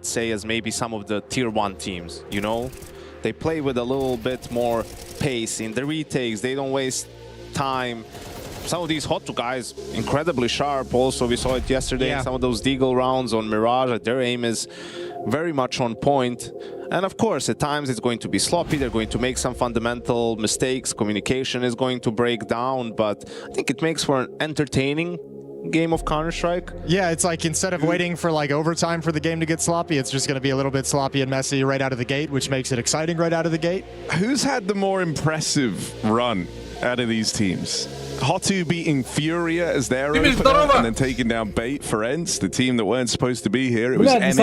say, as maybe some of the tier 1 teams, you know? They play with a little bit more pace in the retakes. They don't waste time. Some of these Hotu guys, incredibly sharp. Also, we saw it yesterday in some of those Deagle rounds on Mirage. Their aim is very much on point. And of course, at times it's going to be sloppy. They're going to make some fundamental mistakes. Communication is going to break down. But I think it makes for an entertaining game of Counter-Strike. Yeah, it's like instead of waiting for like overtime for the game to get sloppy, it's just going to be a little bit sloppy and messy right out of the gate, which makes it exciting right out of the gate. Who's had the more impressive run out of these teams? Hotu beating Furia as their opener and then taking down Bait for Ence, the team that weren't supposed to be here. It was NAT and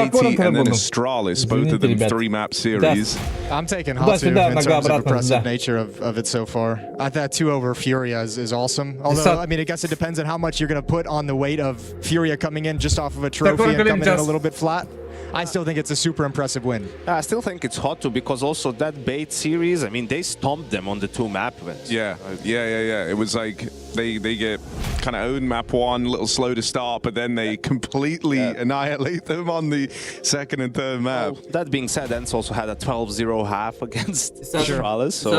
then Astralis, both of them 3-map series. I'm taking Hotu in terms of impressive nature of it so far. I thought 2 over Furia is awesome. Although, I mean, I guess it depends on how much you're going to put on the weight of Furia coming in just off of a trophy and coming in a little bit flat. I still think it's a super impressive win. I still think it's Hotu because also that Bait series, I mean, they stomped them on the 2 map events. Yeah. It was like they get kind of own map 1, a little slow to start, but then they completely annihilate them on the 2nd and 3rd map. Well, that being said, Ence also had a 12-0 half against Astralis. So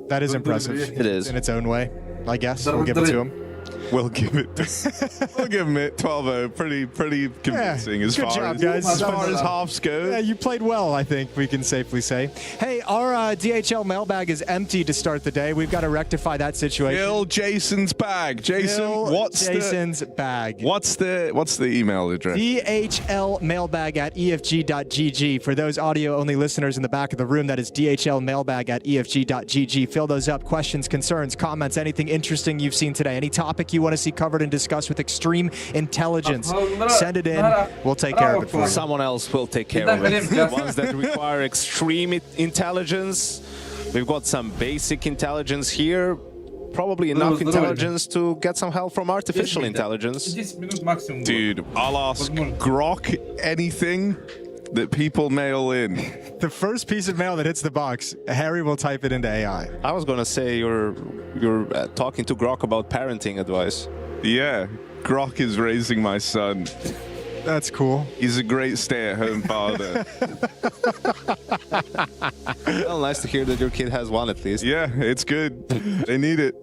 that is impressive. It is. In its own way, I guess. We'll give it to him. We'll give it. We'll give him it 12-0. Pretty convincing as far as halves go. Yeah, you played well, I think we can safely say. Hey, our DHL mailbag is empty to start the day. We've got to rectify that situation. Fill Jason's bag. Jason, what's the email address? DHLmailbag@efg.gg. For those audio-only listeners in the back of the room, that is DHLmailbag@efg.gg. Fill those up. Questions, concerns, comments, anything interesting you've seen today, any topic you want to see covered and discussed with extreme intelligence. Send it in. We'll take care of it for you. Someone else will take care of it. The ones that require extreme intelligence. We've got some basic intelligence here. Probably enough intelligence to get some help from artificial intelligence. Dude, I'll ask Grok anything that people mail in. The first piece of mail that hits the box, Harry will type it into AI. I was going to say you're talking to Grok about parenting advice. Yeah, Grok is raising my son. That's cool. He's a great stay-at-home father. Well, nice to hear that your kid has one at least. Yeah, it's good. They need it.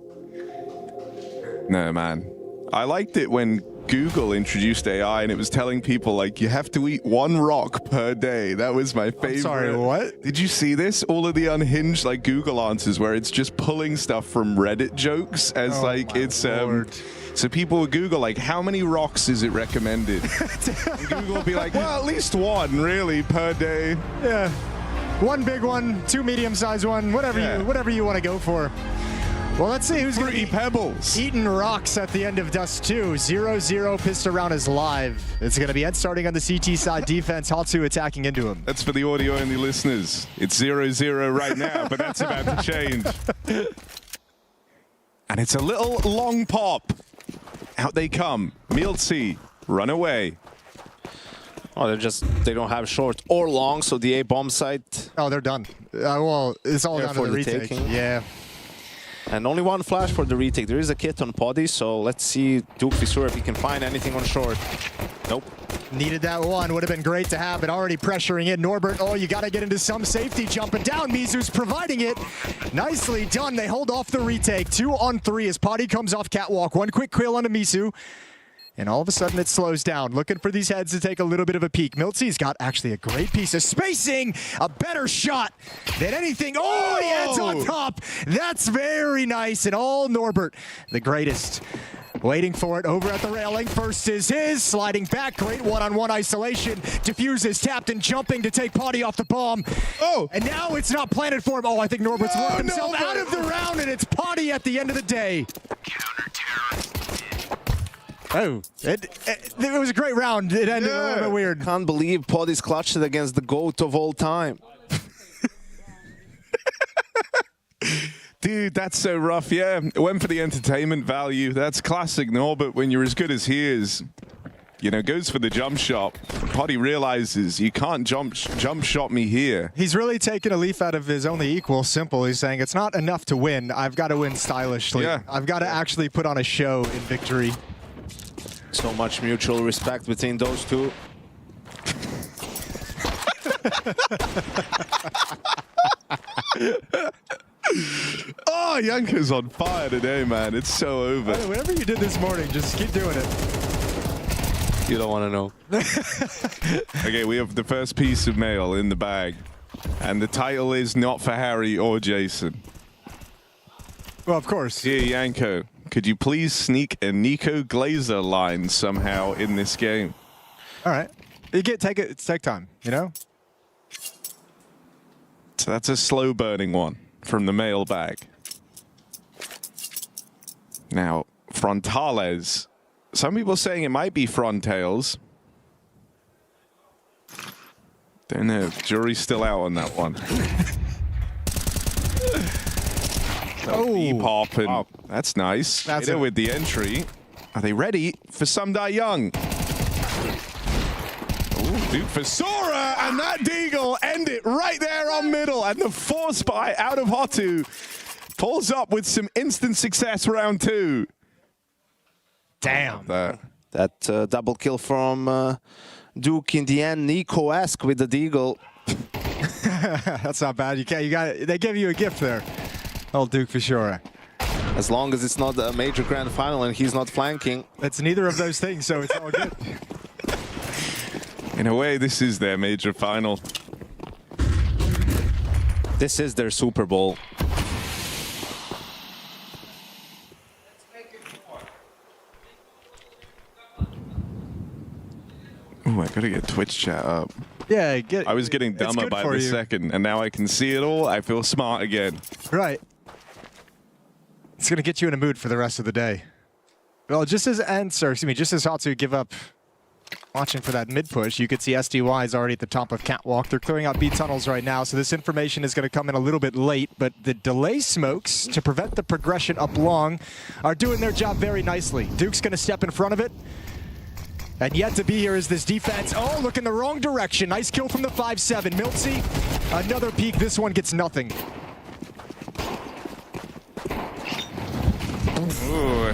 No, man. I liked it when Google introduced AI and it was telling people, like, you have to eat 1 rock per day. That was my favorite. I'm sorry, what? Did you see this? All of the unhinged, like, Google answers where it's just pulling stuff from Reddit jokes as, so people would Google, like, how many rocks is it recommended? And Google would be like, well, at least 1, really, per day. Yeah. 1 big one, 2 medium-sized one, whatever you want to go for. Well, let's see who's going to be pebbles eating rocks at the end of Dust 2. 0-0 pissed around is live. It's going to be Ed starting on the CT side defense. Hotu attacking into him. That's for the audio-only listeners. It's 0-0 right now, but that's about to change. And it's a little long pop. Out they come. Miltsy, run away. Oh, they don't have short or long, so the A bomb site. Oh, they're done. Well, it's all down to the retake. Yeah. And only 1 flash for the retake. There is a kit on Poddy, so let's see Duke Fissure if he can find anything on short. Nope. Needed that one. Would have been great to have it. Already pressuring it. Norbert, oh, you got to get into some safety. Jumping down. Mizu's providing it. Nicely done. They hold off the retake. 2 on 3 as Poddy comes off catwalk. 1 quick kill onto Mizu. And all of a sudden it slows down. Looking for these heads to take a little bit of a peek. Miltsy's got actually a great piece of spacing. A better shot than anything. Oh, the head's on top. That's very nice. And all Norbert, the greatest. Waiting for it over at the railing. First is his. Sliding back. Great one-on-one isolation. Diffuses, tapped and jumping to take Poddy off the bomb. Oh! And now it's not planted for him. Oh, I think Norbert's worked himself out of the round, and it's Poddy at the end of the day. Oh, it was a great round. It ended a little bit weird. Can't believe Poddy's clutched it against the GOAT of all time. Dude, that's so rough. Yeah, went for the entertainment value. That's classic Norbert when you're as good as he is. You know, goes for the jump shot. Poddy realizes you can't jump shot me here. He's really taken a leaf out of his only equal. Simple. He's saying it's not enough to win. I've got to win stylishly. Yeah. I've got to actually put on a show in victory. So much mutual respect between those two. Oh, Yanko's on fire today, man. It's so over. Hey, whatever you did this morning, just keep doing it. You don't want to know. Okay, we have the first piece of mail in the bag. And the title is not for Harry or Jason. Well, of course. Dear Yanko, could you please sneak a Nico Glazer line somehow in this game? All right. Take time, you know? So that's a slow burning one from the mail bag. Now, frontales. Some people saying it might be frontales. Don't know. Jury's still out on that one. Pop and wow. That's nice. That's it with the entry. Are they ready for Some Die Young? Dude, for Sora, and that Deagle end it right there on middle, and the force buy out of Hotu pulls up with some instant success round 2. Damn. That double kill from Duke in the end. Nico-esque with the Deagle. That's not bad. They give you a gift there. Old Duke for sure. As long as it's not a major grand final and he's not flanking. It's neither of those things, so it's all good. In a way, this is their major final. This is their Super Bowl. Oh, I gotta get Twitch chat up. Yeah, I was getting dumber by the second, and now I can see it all. I feel smart again. Right. It's gonna get you in a mood for the rest of the day. Well, just as Hotu give up watching for that mid push, you could see SDY is already at the top of Catwalk. They're clearing out B tunnels right now, so this information is going to come in a little bit late, but the delay smokes to prevent the progression up long are doing their job very nicely. Duke's going to step in front of it. And yet to be here is this defense. Oh, look in the wrong direction. Nice kill from the 5-7. Miltsy, another peek. This one gets nothing. Ooh.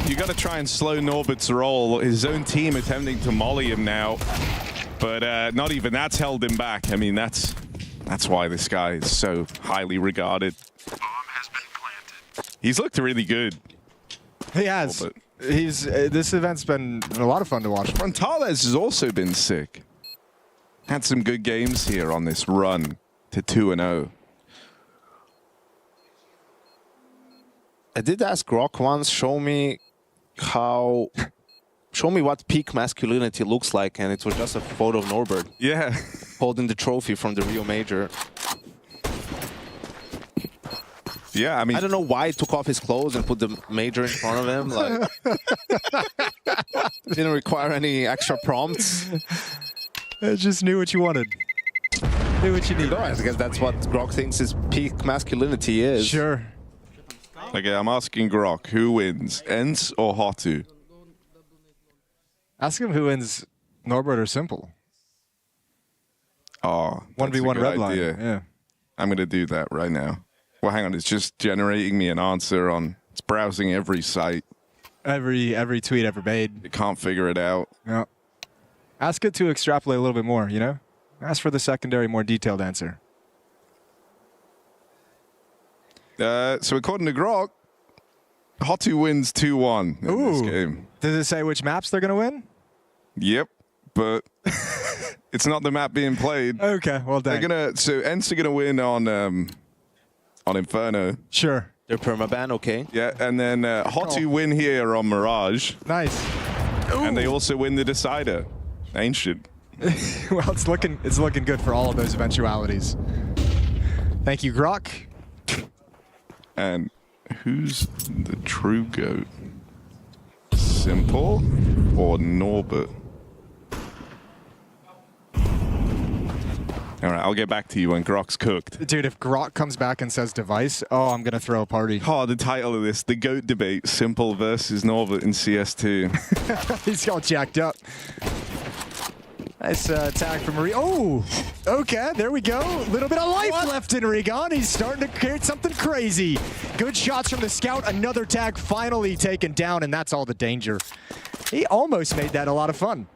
You got to try and slow Norbert's roll. His own team attempting to molly him now, but not even that's held him back. I mean, that's why this guy is so highly regarded. Bomb has been planted. He's looked really good. He has. This event's been a lot of fun to watch. Frontales has also been sick. Had some good games here on this run to 2-0. I did ask Grok once, show me what peak masculinity looks like, and it was just a photo of Norbert. Yeah. Holding the trophy from the Rio Major. Yeah, I mean, I don't know why he took off his clothes and put the Major in front of him. Like, didn't require any extra prompts. I just knew what you wanted. Knew what you needed. I guess that's what Grok thinks his peak masculinity is. Sure. Okay, I'm asking Grok, who wins, Ence or Hotu? Ask him who wins, Norbert or Simple. Oh, 1v1 red line. Yeah. I'm going to do that right now. Well, hang on, it's just generating me an answer on, it's browsing every site. Every tweet ever made. You can't figure it out. Yeah. Ask it to extrapolate a little bit more, you know? Ask for the secondary, more detailed answer. So according to Grok, Hotu wins 2-1 in this game. Does it say which maps they're going to win? Yep, but it's not the map being played. Okay, well done. So Ence are gonna win on Inferno. Sure. They're permaban, okay. Yeah, and then Hotu win here on Mirage. Nice. And they also win the Decider, Ancient. Well, it's looking good for all of those eventualities. Thank you, Grok. And who's the true GOAT? Simple or Norbert? All right, I'll get back to you when Grok's cooked. Dude, if Grok comes back and says device, oh, I'm going to throw a party. Oh, the title of this, the GOAT debate, Simple versus Norbert in CS2. He's all jacked up. Nice tag from Marie. Oh, okay, there we go. A little bit of life left in Regan. He's starting to create something crazy. Good shots from the scout. Another tag finally taken down, and that's all the danger. He almost made that a lot of fun.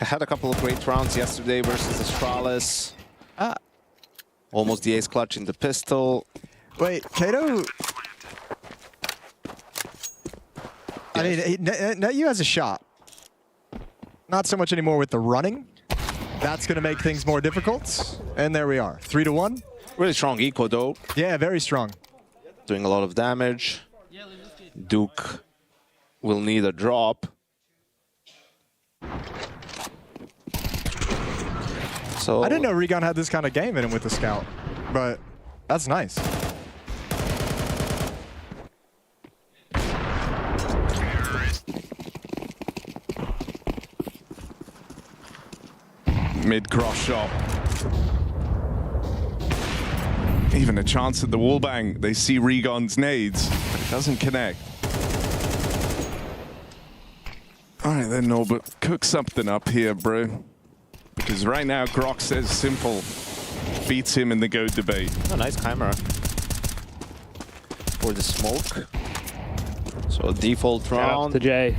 I had a couple of great rounds yesterday versus Astralis. Almost the ace clutch in the pistol. Wait, Kato... I mean, NetU has a shot. Not so much anymore with the running. That's going to make things more difficult. And there we are, 3-1. Really strong eco, though. Yeah, very strong. Doing a lot of damage. Duke will need a drop. So I didn't know Regon had this kind of game in him with the scout, but that's nice. Mid-cross shot. Even a chance at the wall bang. They see Regon's nades, but it doesn't connect. All right then, Norbert, cook something up here, bro. Because right now, Grok says simple beats him in the GOAT debate. a nice camera for the smoke. So default round. Props to Jay.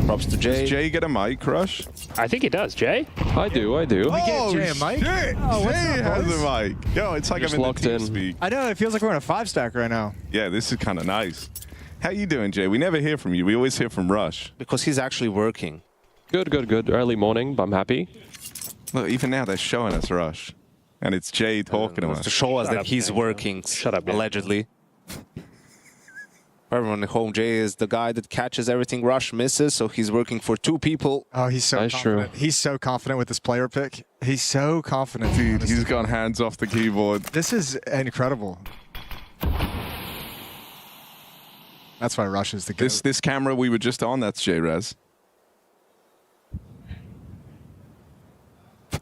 Props to Jay. Does Jay get a mic, Rush? I think he does. Jay? I do. We get Jay a mic? Shit. Oh, what's Jay up, has boys? a mic. Yo, it's like Just I'm in locked the in. TeamSpeak. I know, it feels like we're in a 5-stack right now. Yeah, this is kind of nice. How you doing, Jay? We never hear from you. We always hear from Rush. Because he's actually working. Good, good, good. Early morning, but I'm happy. Look, even now they're showing us Rush. And it's Jay talking to us. To show us Shut that up, he's man. working, Shut up, man. allegedly. For everyone at home, Jay is the guy that catches everything Rush misses, so he's working for two people. Oh, he's so That's true. confident. He's so confident with this player pick. He's so confident. Dude, he's got hands off the keyboard. This is incredible. That's why Rush is the GOAT. This camera we were just on, that's J-Rez.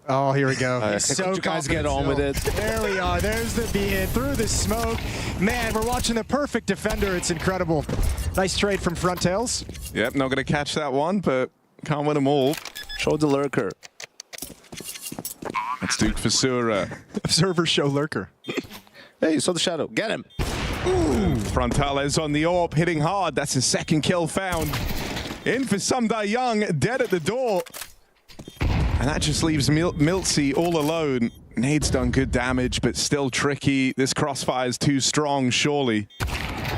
Oh, here we go. He's so you guys get confident on with still. it. There we are. There's the beat through the smoke. Man, we're watching the perfect defender. It's incredible. Nice trade from front tails. Yep, not going to catch that one, but can't win them all. Show the lurker. That's Duke Fasura. Observer show lurker. Hey, you saw the shadow. Get him. Frontales on the AWP, hitting hard. That's his second kill found. In for Sumdai Young, dead at the door. And that just leaves Miltsy all alone. Nade's done good damage, but still tricky. This crossfire's too strong, surely.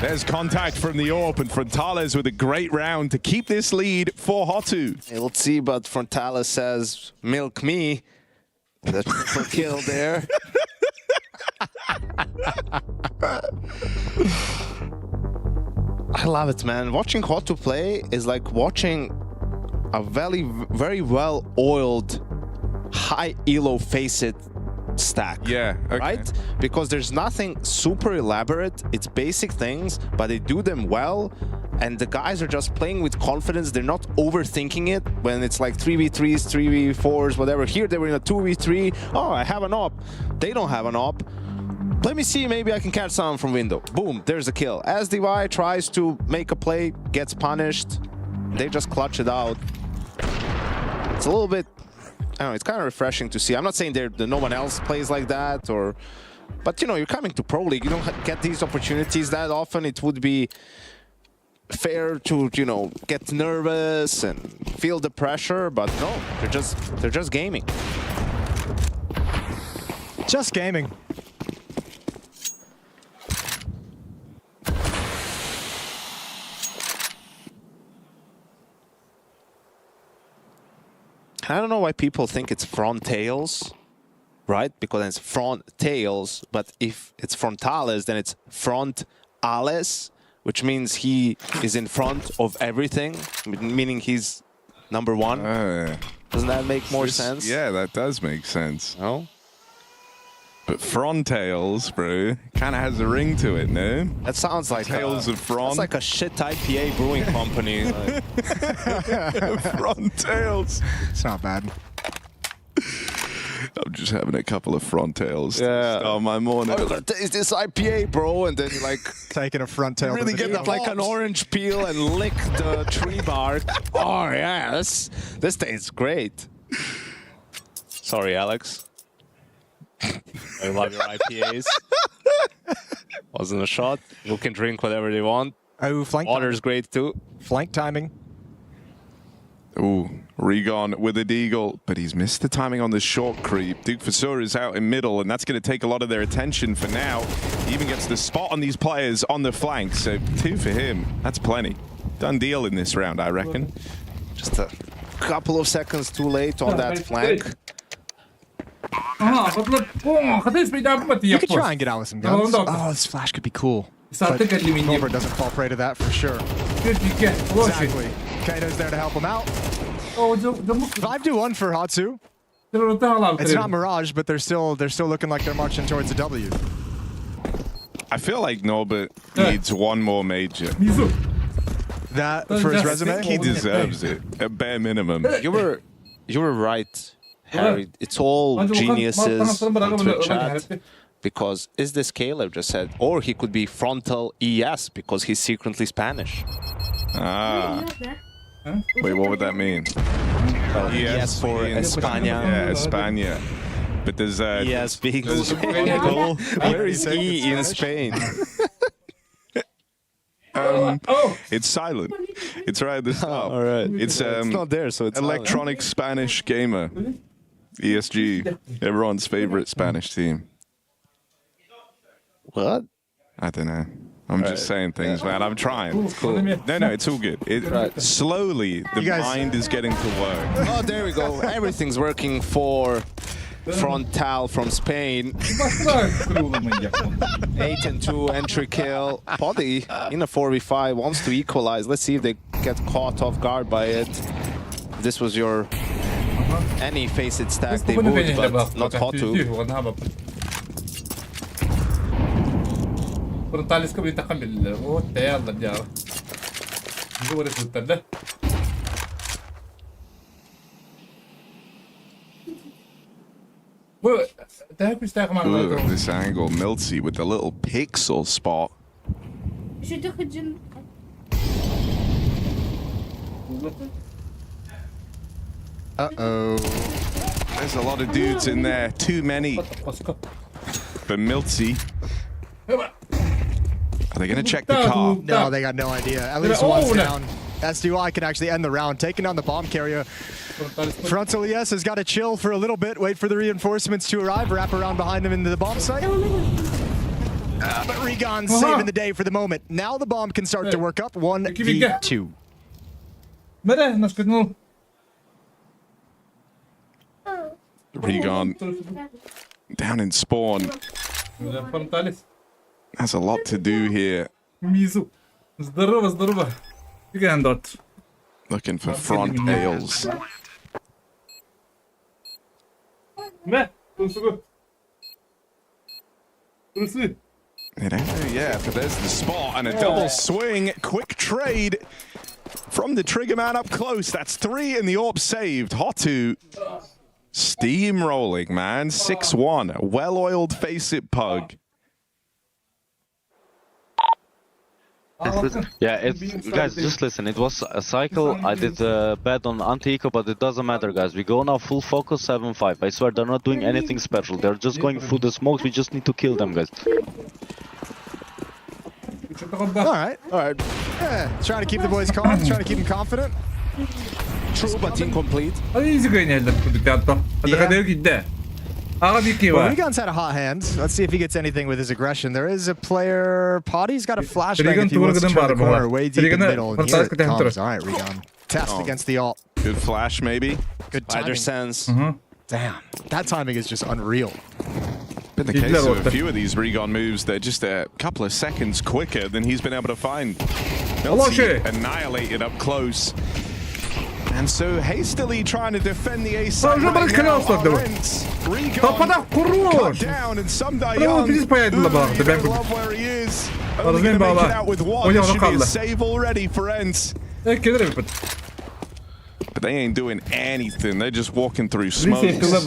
There's contact from the AWP, and Frontales with a great round to keep this lead for Hotu. Hey, let's see, but Frontalis says, milk me. The triple kill there. I love it, man. Watching Hotu play is like watching a very well-oiled, high elo face-it stack. Yeah, okay. Right? Because there's nothing super elaborate. It's basic things, but they do them well. And the guys are just playing with confidence. They're not overthinking it when it's like 3v3s, 3v4s, whatever. Here they were in a 2v3. Oh, I have an op. They don't have an op. Let me see, maybe I can catch someone from window. Boom, there's a kill. As DY tries to make a play, gets punished. They just clutch it out. It's a little bit, I don't know, it's kind of refreshing to see. I'm not saying no one else plays like that, but you know, you're coming to Pro League. You don't get these opportunities that often. It would be fair to, you know, get nervous and feel the pressure, but no, they're just gaming. Just gaming. I don't know why people think it's front tails, right? Because it's front tails, but if it's frontales, then it's front ales, which means he is in front of everything, meaning he's number one. Doesn't that make more sense? Yeah, that does make sense. No? But Frontales, bro, kind of has a ring to it, no? That sounds like Tales of Front. That's like a shit IPA brewing company. Like, Frontales. It's not bad. I'm just having a couple of Frontales to Yeah. start my morning. oh, you're gonna taste this IPA, bro, and then you like Taking a front tail. really to the get like an orange peel and lick the tree bark. Oh yeah, this tastes great. Sorry, Alex. I love your IPAs. Wasn't a shot. You can drink whatever they want. Oh, flank Water's great too. Flank timing. Ooh, Regon with a deagle, but he's missed the timing on the short creep. Duke Fasur is out in middle, and that's going to take a lot of their attention for now. He even gets the spot on these players on the flank, so 2 for him. That's plenty. Done deal in this round, I reckon. Just a couple of seconds too late on that flank. You could try and get out with some guns. Oh, this flash could be cool. But Norbert doesn't fall prey to that for sure. Exactly. Kato's there to help him out. 5-1 for Hotu. It's not Mirage, but they're still looking like they're marching towards a W. I feel like Norbert needs one more major. That for his resume? He deserves it, at bare minimum. You were right, Harry. It's all geniuses on Twitch chat. Because is this Caleb just said, or he could be frontal ES because he's secretly Spanish. Ah. Wait, what would that mean? ES for España. Yeah, España. But there's ES being Spain. Where is E in Spain? It's silent. It's right at the top. All right. It's not there, so it's electronic Spanish gamer. ESG. Everyone's favorite Spanish team. What? I don't know. I'm just saying things, man. I'm trying. It's cool. No, it's all good. Slowly, the mind is getting to work. Oh, there we go. Everything's working for Frontal from Spain. 8-2 entry kill. Poddy in a 4v5 wants to equalize. Let's see if they get caught off guard by it. If this was your any face-it stack, they would, but not Hotu. Frontales ko bita kamil. Oh, tayo la diya. Hindi ko resulta na. Well, this angle, Miltsy with the little pixel spot. Uh-oh. There's a lot of dudes in there. Too many. But Miltsy. Are they going to check the car? No, they got no idea. At least one's down. SDY can actually end the round, taking down the bomb carrier. Frontal ES has got to chill for a little bit, wait for the reinforcements to arrive, wrap around behind him into the bomb site. But Regon saving the day for the moment. Now the bomb can start to work up. 1v2. Regon down in spawn. Has a lot to do here. Looking for front ails. They don't know yet, but there's the spot and a double swing. Quick trade from the trigger man up close. That's 3 and the AWP saved. Hotu steamrolling, man. 6-1. Well-oiled face-it pug. Yeah, guys, just listen. It was a cycle. I did a bet on anti-eco, but it doesn't matter, guys. We go now full focus 7-5. I swear they're not doing anything special. They're just going through the smokes. We just need to kill them, guys. All right. Yeah, trying to keep the boys calm, trying to keep them confident. True, but incomplete. Well, Regon's had a hot hand. Let's see if he gets anything with his aggression. There is a player. Poddy's got a flashbang if he wants to turn the corner way deep in the middle. And here it comes. All right, Regon. Test against the ult. Good flash, maybe. Good timing. Spider sense. Damn. That timing is just unreal. Been the case of a few of these Regon moves. They're just a couple of seconds quicker than he's been able to find. Miltsy annihilated up close. And so hastily trying to defend the ace side right now. Regon cut down and some young. Love where he is. Only going to make it out with one. It should be a save already for Ence. But they ain't doing anything. They're just walking through smokes.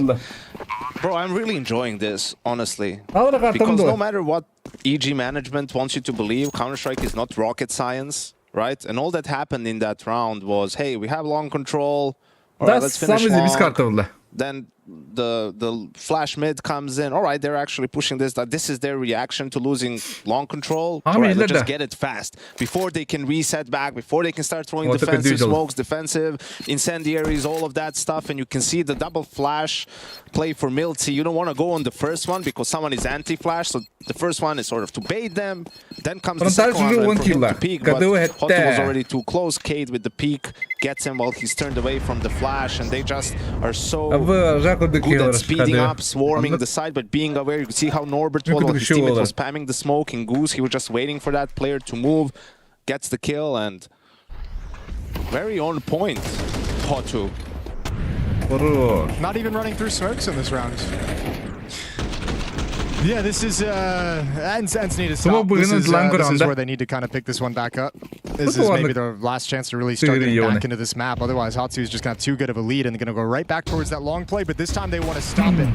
Bro, I'm really enjoying this, honestly. Because no matter what EG management wants you to believe, Counter-Strike is not rocket science. Right? And all that happened in that round was, hey, we have long control. All right, let's finish long. Then the flash mid comes in. All right, they're actually pushing this. This is their reaction to losing long control. All right, let's just get it fast before they can reset back, before they can start throwing defensive smokes, defensive incendiaries, all of that stuff. And you can see the double flash play for Milty. You don't want to go on the first one because someone is anti-flash. So the first one is sort of to bait them. Then comes the second one for him to peek. But Hotu was already too close. Cade with the peek gets him while he's turned away from the flash. And they just are so good at speeding up, swarming the side, but being aware. You can see how Norbert was, while his teammate was spamming the smoke in Goose. He was just waiting for that player to move, gets the kill, and very on point, Hotu. Not even running through smokes in this round. Yeah, this is Ence need to stop. This is where they need to kind of pick this one back up. This is maybe their last chance to really start getting back into this map. Otherwise, Hotu is just got too good of a lead and they're going to go right back towards that long play. But this time they want to stop it.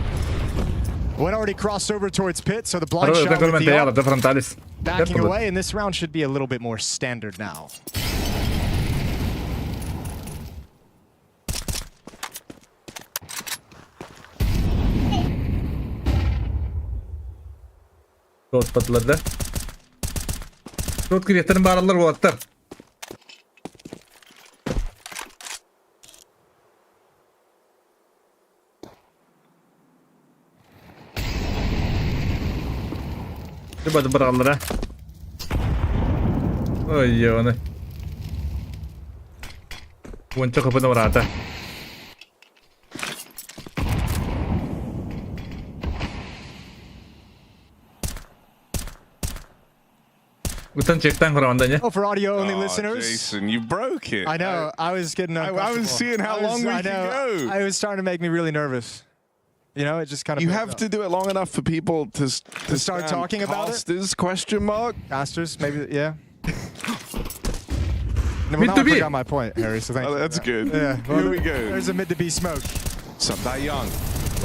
One already crossed over towards pit, so the blind shot with the backing away, and this round should be a little bit more standard now. Short patladı. Short creator'ın baralları bu atlar. Hadi barallara. Oy ya onu. Bunca kapıda var hatta. Oh, for audio-only listeners. Jason, you broke it. I know. I was getting uncomfortable. I was seeing how long we could go. I was starting to make me really nervous. You know, it just kind of. You have to do it long enough for people to start talking about it. Casters? Question mark. Casters, maybe. Yeah. No, well, I forgot my point, Harry. So thanks. Oh, that's good. Yeah. Well, here we go. There's a mid to B smoke. Samtai Young.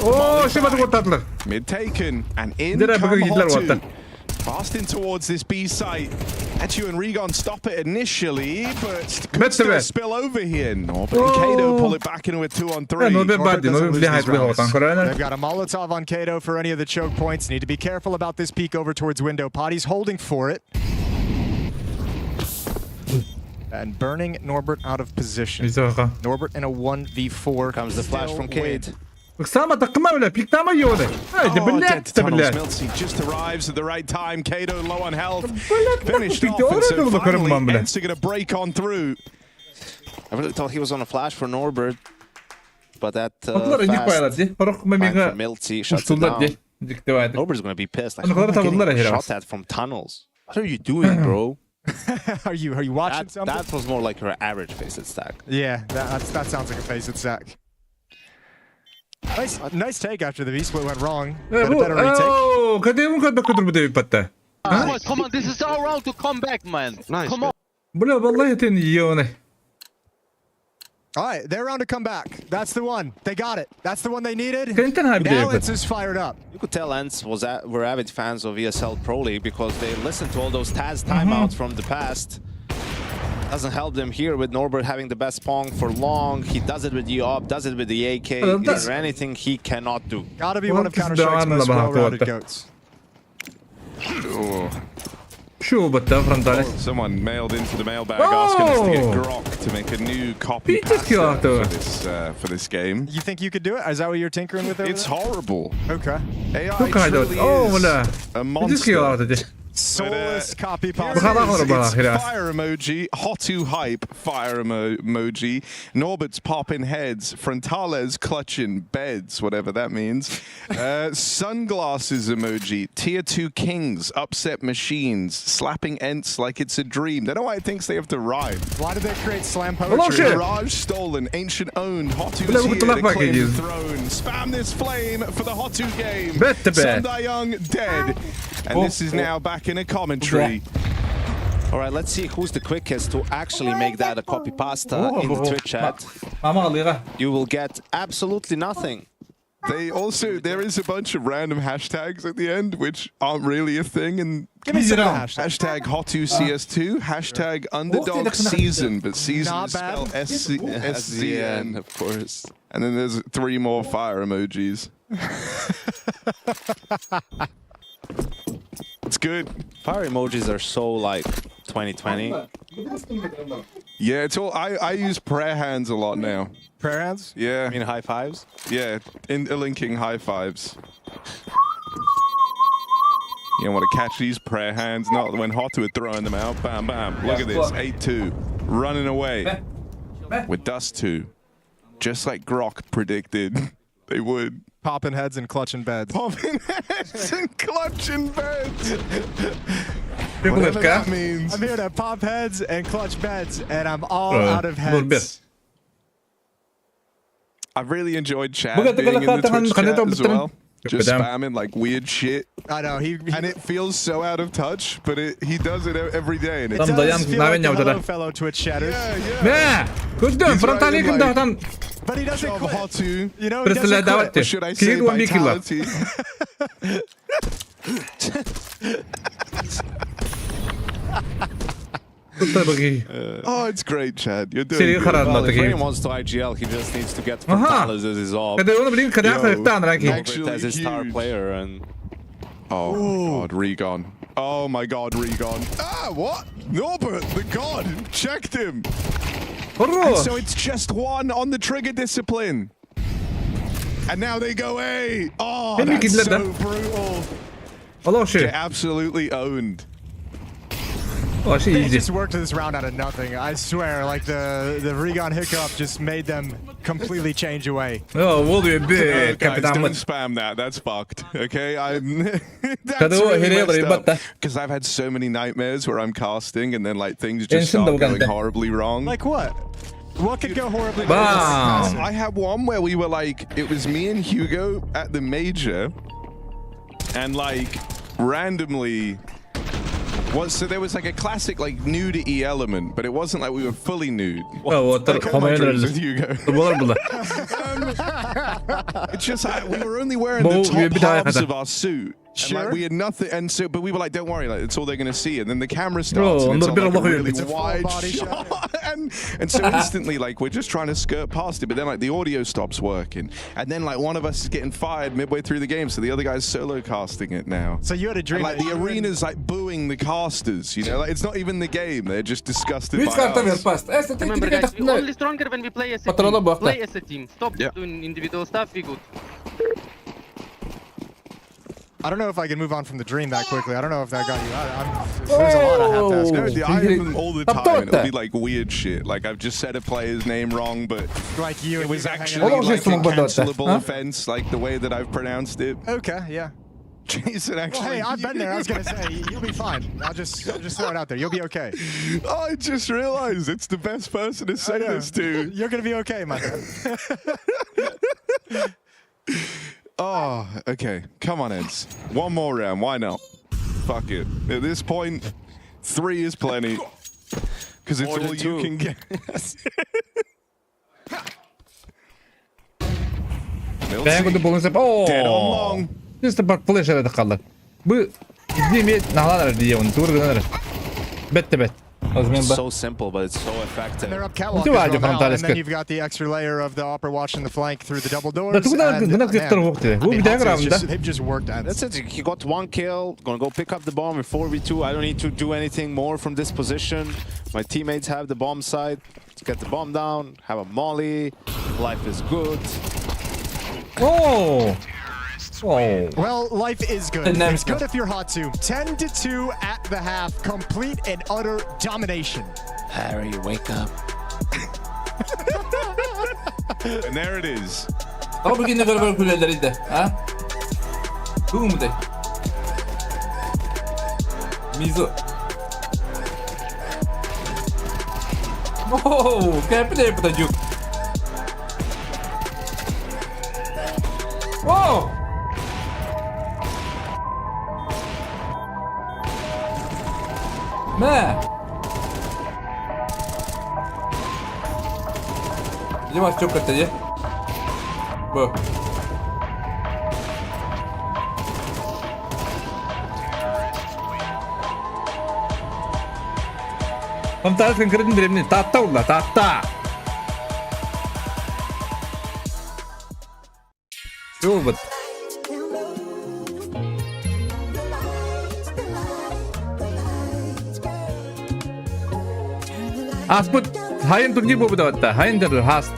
Oh, she was what? Mid taken and in come Hotu. Fasting towards this B site. Etu and Regon stop it initially, but could still spill over here. Norbert and Kato pull it back into a 2-on-3. They've got a Molotov on Kato for any of the choke points. Need to be careful about this peek over towards window. Potty's holding for it. And burning Norbert out of position. Norbert in a 1v4. Comes the flash from Cade. Milty just arrives at the right time. Kato low on health. Finished off, and so finally Ence are going to break on through. I really thought he was on a flash for Norbert, but that fast from Milty shuts it down. Norbert's going to be pissed. Like, how am I getting shot at from tunnels? What are you doing, bro? Are you watching something? That was more like your average facet stack. Yeah, that sounds like a facet stack. Nice take after the V-split went wrong. But a better retake. Oh, come on, this is our round to come back, man. Nice. Come on. Alright, their round to come back. That's the one. They got it. That's the one they needed. Now Ence is fired up. You could tell Ence were avid fans of ESL Pro League because they listened to all those Taz timeouts from the past. Doesn't help them here with Norbert having the best pong for long. He does it with the op, does it with the AK. Is there anything he cannot do? Gotta be one of Counter-Strike's most well-rounded goats. Someone mailed into the mailbag asking us to get Grok to make a new copy for this game. You think you could do it? Is that what you're tinkering with over It's there? horrible. Okay. AI truly is a monster. Soulless copy pasta. It's fire emoji, Hotu hype, fire emoji, Norbert's popping heads, Frontales clutching beds, whatever that means, sunglasses emoji, tier 2 kings, upset machines, slapping Ence like it's a dream. They know why it thinks they have to rhyme. Why did they create slam poetry? Mirage stolen, ancient owned, Hotu's here to claim the throne. Spam this flame for the Hotu game. Sunday Young dead. And this is now back in a commentary. All right, let's see who's the quickest to actually make that a copy pasta in the Twitch chat. You will get absolutely nothing. They also, there is a bunch of random hashtags at the end, which aren't really a thing. And Give me some of the hashtags. hashtag Hotu CS2, hashtag underdog season, but season Not is bad. spelled SCN, of course. And then there's 3 more fire emojis. It's good. Fire emojis are so like 2020. Yeah, it's all. I use prayer hands a lot now. Prayer hands? Yeah. I mean high fives. Yeah, interlinking high fives. You want to catch these prayer hands, not when Hotu are throwing them out. Bam, bam. Look at this, 8-2. Running away with Dust 2. Just like Grok predicted they would. Popping heads and clutching beds. Popping heads and clutching beds. People Whatever that that means. I'm here to pop heads and clutch beds, and I'm all out of heads. I've really enjoyed Chad Bukan being in the tangan Twitch kanan chat atau as betul? well. Just Bedam. spamming like weird shit. I know, he And it feels so out of touch, but he does it every day. And it it's Tam dayan does feel like namin a niya hello betul. fellow Twitch chatters. yeah. Nah, kujdan He's frontali writing kim like- dahtan. But he doesn't Of quit. Hotu. You know, he Terus doesn't dapat quit. Or should I say Kiri gua mikir lah. vitality? Betul bagi. Oh, it's great, Chad. You're doing Seri good. karan Well, lah if tadi. Ryan wants to IGL, he just needs to get Aha. Frontalis as his off. Kada orang beli kada Yo. kertas lagi. Actually As his star huge. player and Oh, my God, Regon. Oh, my God, Regon. Ah, what? Norbert, the God, checked him. And so it's just one on the trigger discipline. And now they go A. Oh, Hey, that's Mikid, so let brutal. Allah shit. Get absolutely owned. Oh shit They easy. just worked this round out of nothing. I swear, like the Regon hiccup just made them completely change away. Oh, vurdu Oh, bir guys, kapitan don't mı? spam that. That's fucked. Okay, I'm. Kada o hele orayı batta. Because I've had so many nightmares where I'm casting and then like things just Ence'in de start bu going gante. horribly wrong. Like what? What could go horribly Bam. wrong? I had one where we were like, it was me and Hugo at the major, and like randomly. So there was like a classic like nudity element, but it wasn't like we were fully nude. Oh, otur Like all my havaya dreams with döndü. Hugo. Bulur bulur. It's just we were only wearing Bu the top bir daha halves kadar. of our suit. And, Sure. like, we had nothing, and so but we were like, don't worry, like it's all they're gonna see. And then the camera starts, Bro, and it's on, bir like, a bakıyor. really It's a full wide body shot, and so instantly, like we're just trying to skirt past it, but then like the audio stops working, and then like one of us is getting fired midway through the game, so the other guy's solo casting it now. So you had a And, dream. like that the you were in- arena's like booing the casters, you know, like it's not even the game; they're just disgusted Hiç by karta ver us. past. Remember guys, we're only stronger when we play as a Patrona team. bu hafta. Play as a team. Stop Yeah. doing individual stuff, be good. I don't know if I can move on from the dream that quickly. I don't know if that got you out. There's a lot I have to ask. No, you. I have them all the time. It'll be Taptotta. like weird shit. Like I've just said a player's name wrong, but Like you. it was you hanging actually out. Hold on, like a just one cancelable huh? offense, like the way that I've pronounced it. Okay, yeah. Jason Well, actually. hey, I've been there. I was gonna say you'll be fine. I'll just throw it out there. You'll be okay. I just realized it's the best person to say I know. this to. You're gonna be okay, my man. Oh, okay. Come on, Ence. One more round. Why not? Fuck it. At this point, 3 is plenty. Because it's More than all you 2. can get. Ben kudu bulunsa. Oh. Dead on long. Just bak flash arada kaldı. Bu izleyeyim nalar diye onu durdular. Bet. it's so simple, but it's so effective. They're up catwalk, Do I as well do now, frontal and then escape? you've got the extra layer of the upper watching the flank through the double doors. That's what I- and, that's man, the whole- I mean, bir daha Hotu's round'da. just- They've just worked at That's it. He got 1 kill. Gonna go pick up the bomb in 4v2. I don't need to do anything more from this position. My teammates have the bomb site. Let's get the bomb down. Have a molly. Life is good. Oh. Oh. Well, life is good. And then- It's good if you're Hotu. 10-2 at the half. Complete and utter domination. Harry, wake up. And there it is. Ama bugün ne kadar kuleleri de, ha? Bu mu de? Mizo. Oh, kayak apa tajuk? Oh. Ne? Yavaş çok kötü. Bu. Frontales конкретно времени. Тата ула, тата. Все вот. Аспут хайын турнир болуп атат. Хайын дер хаст.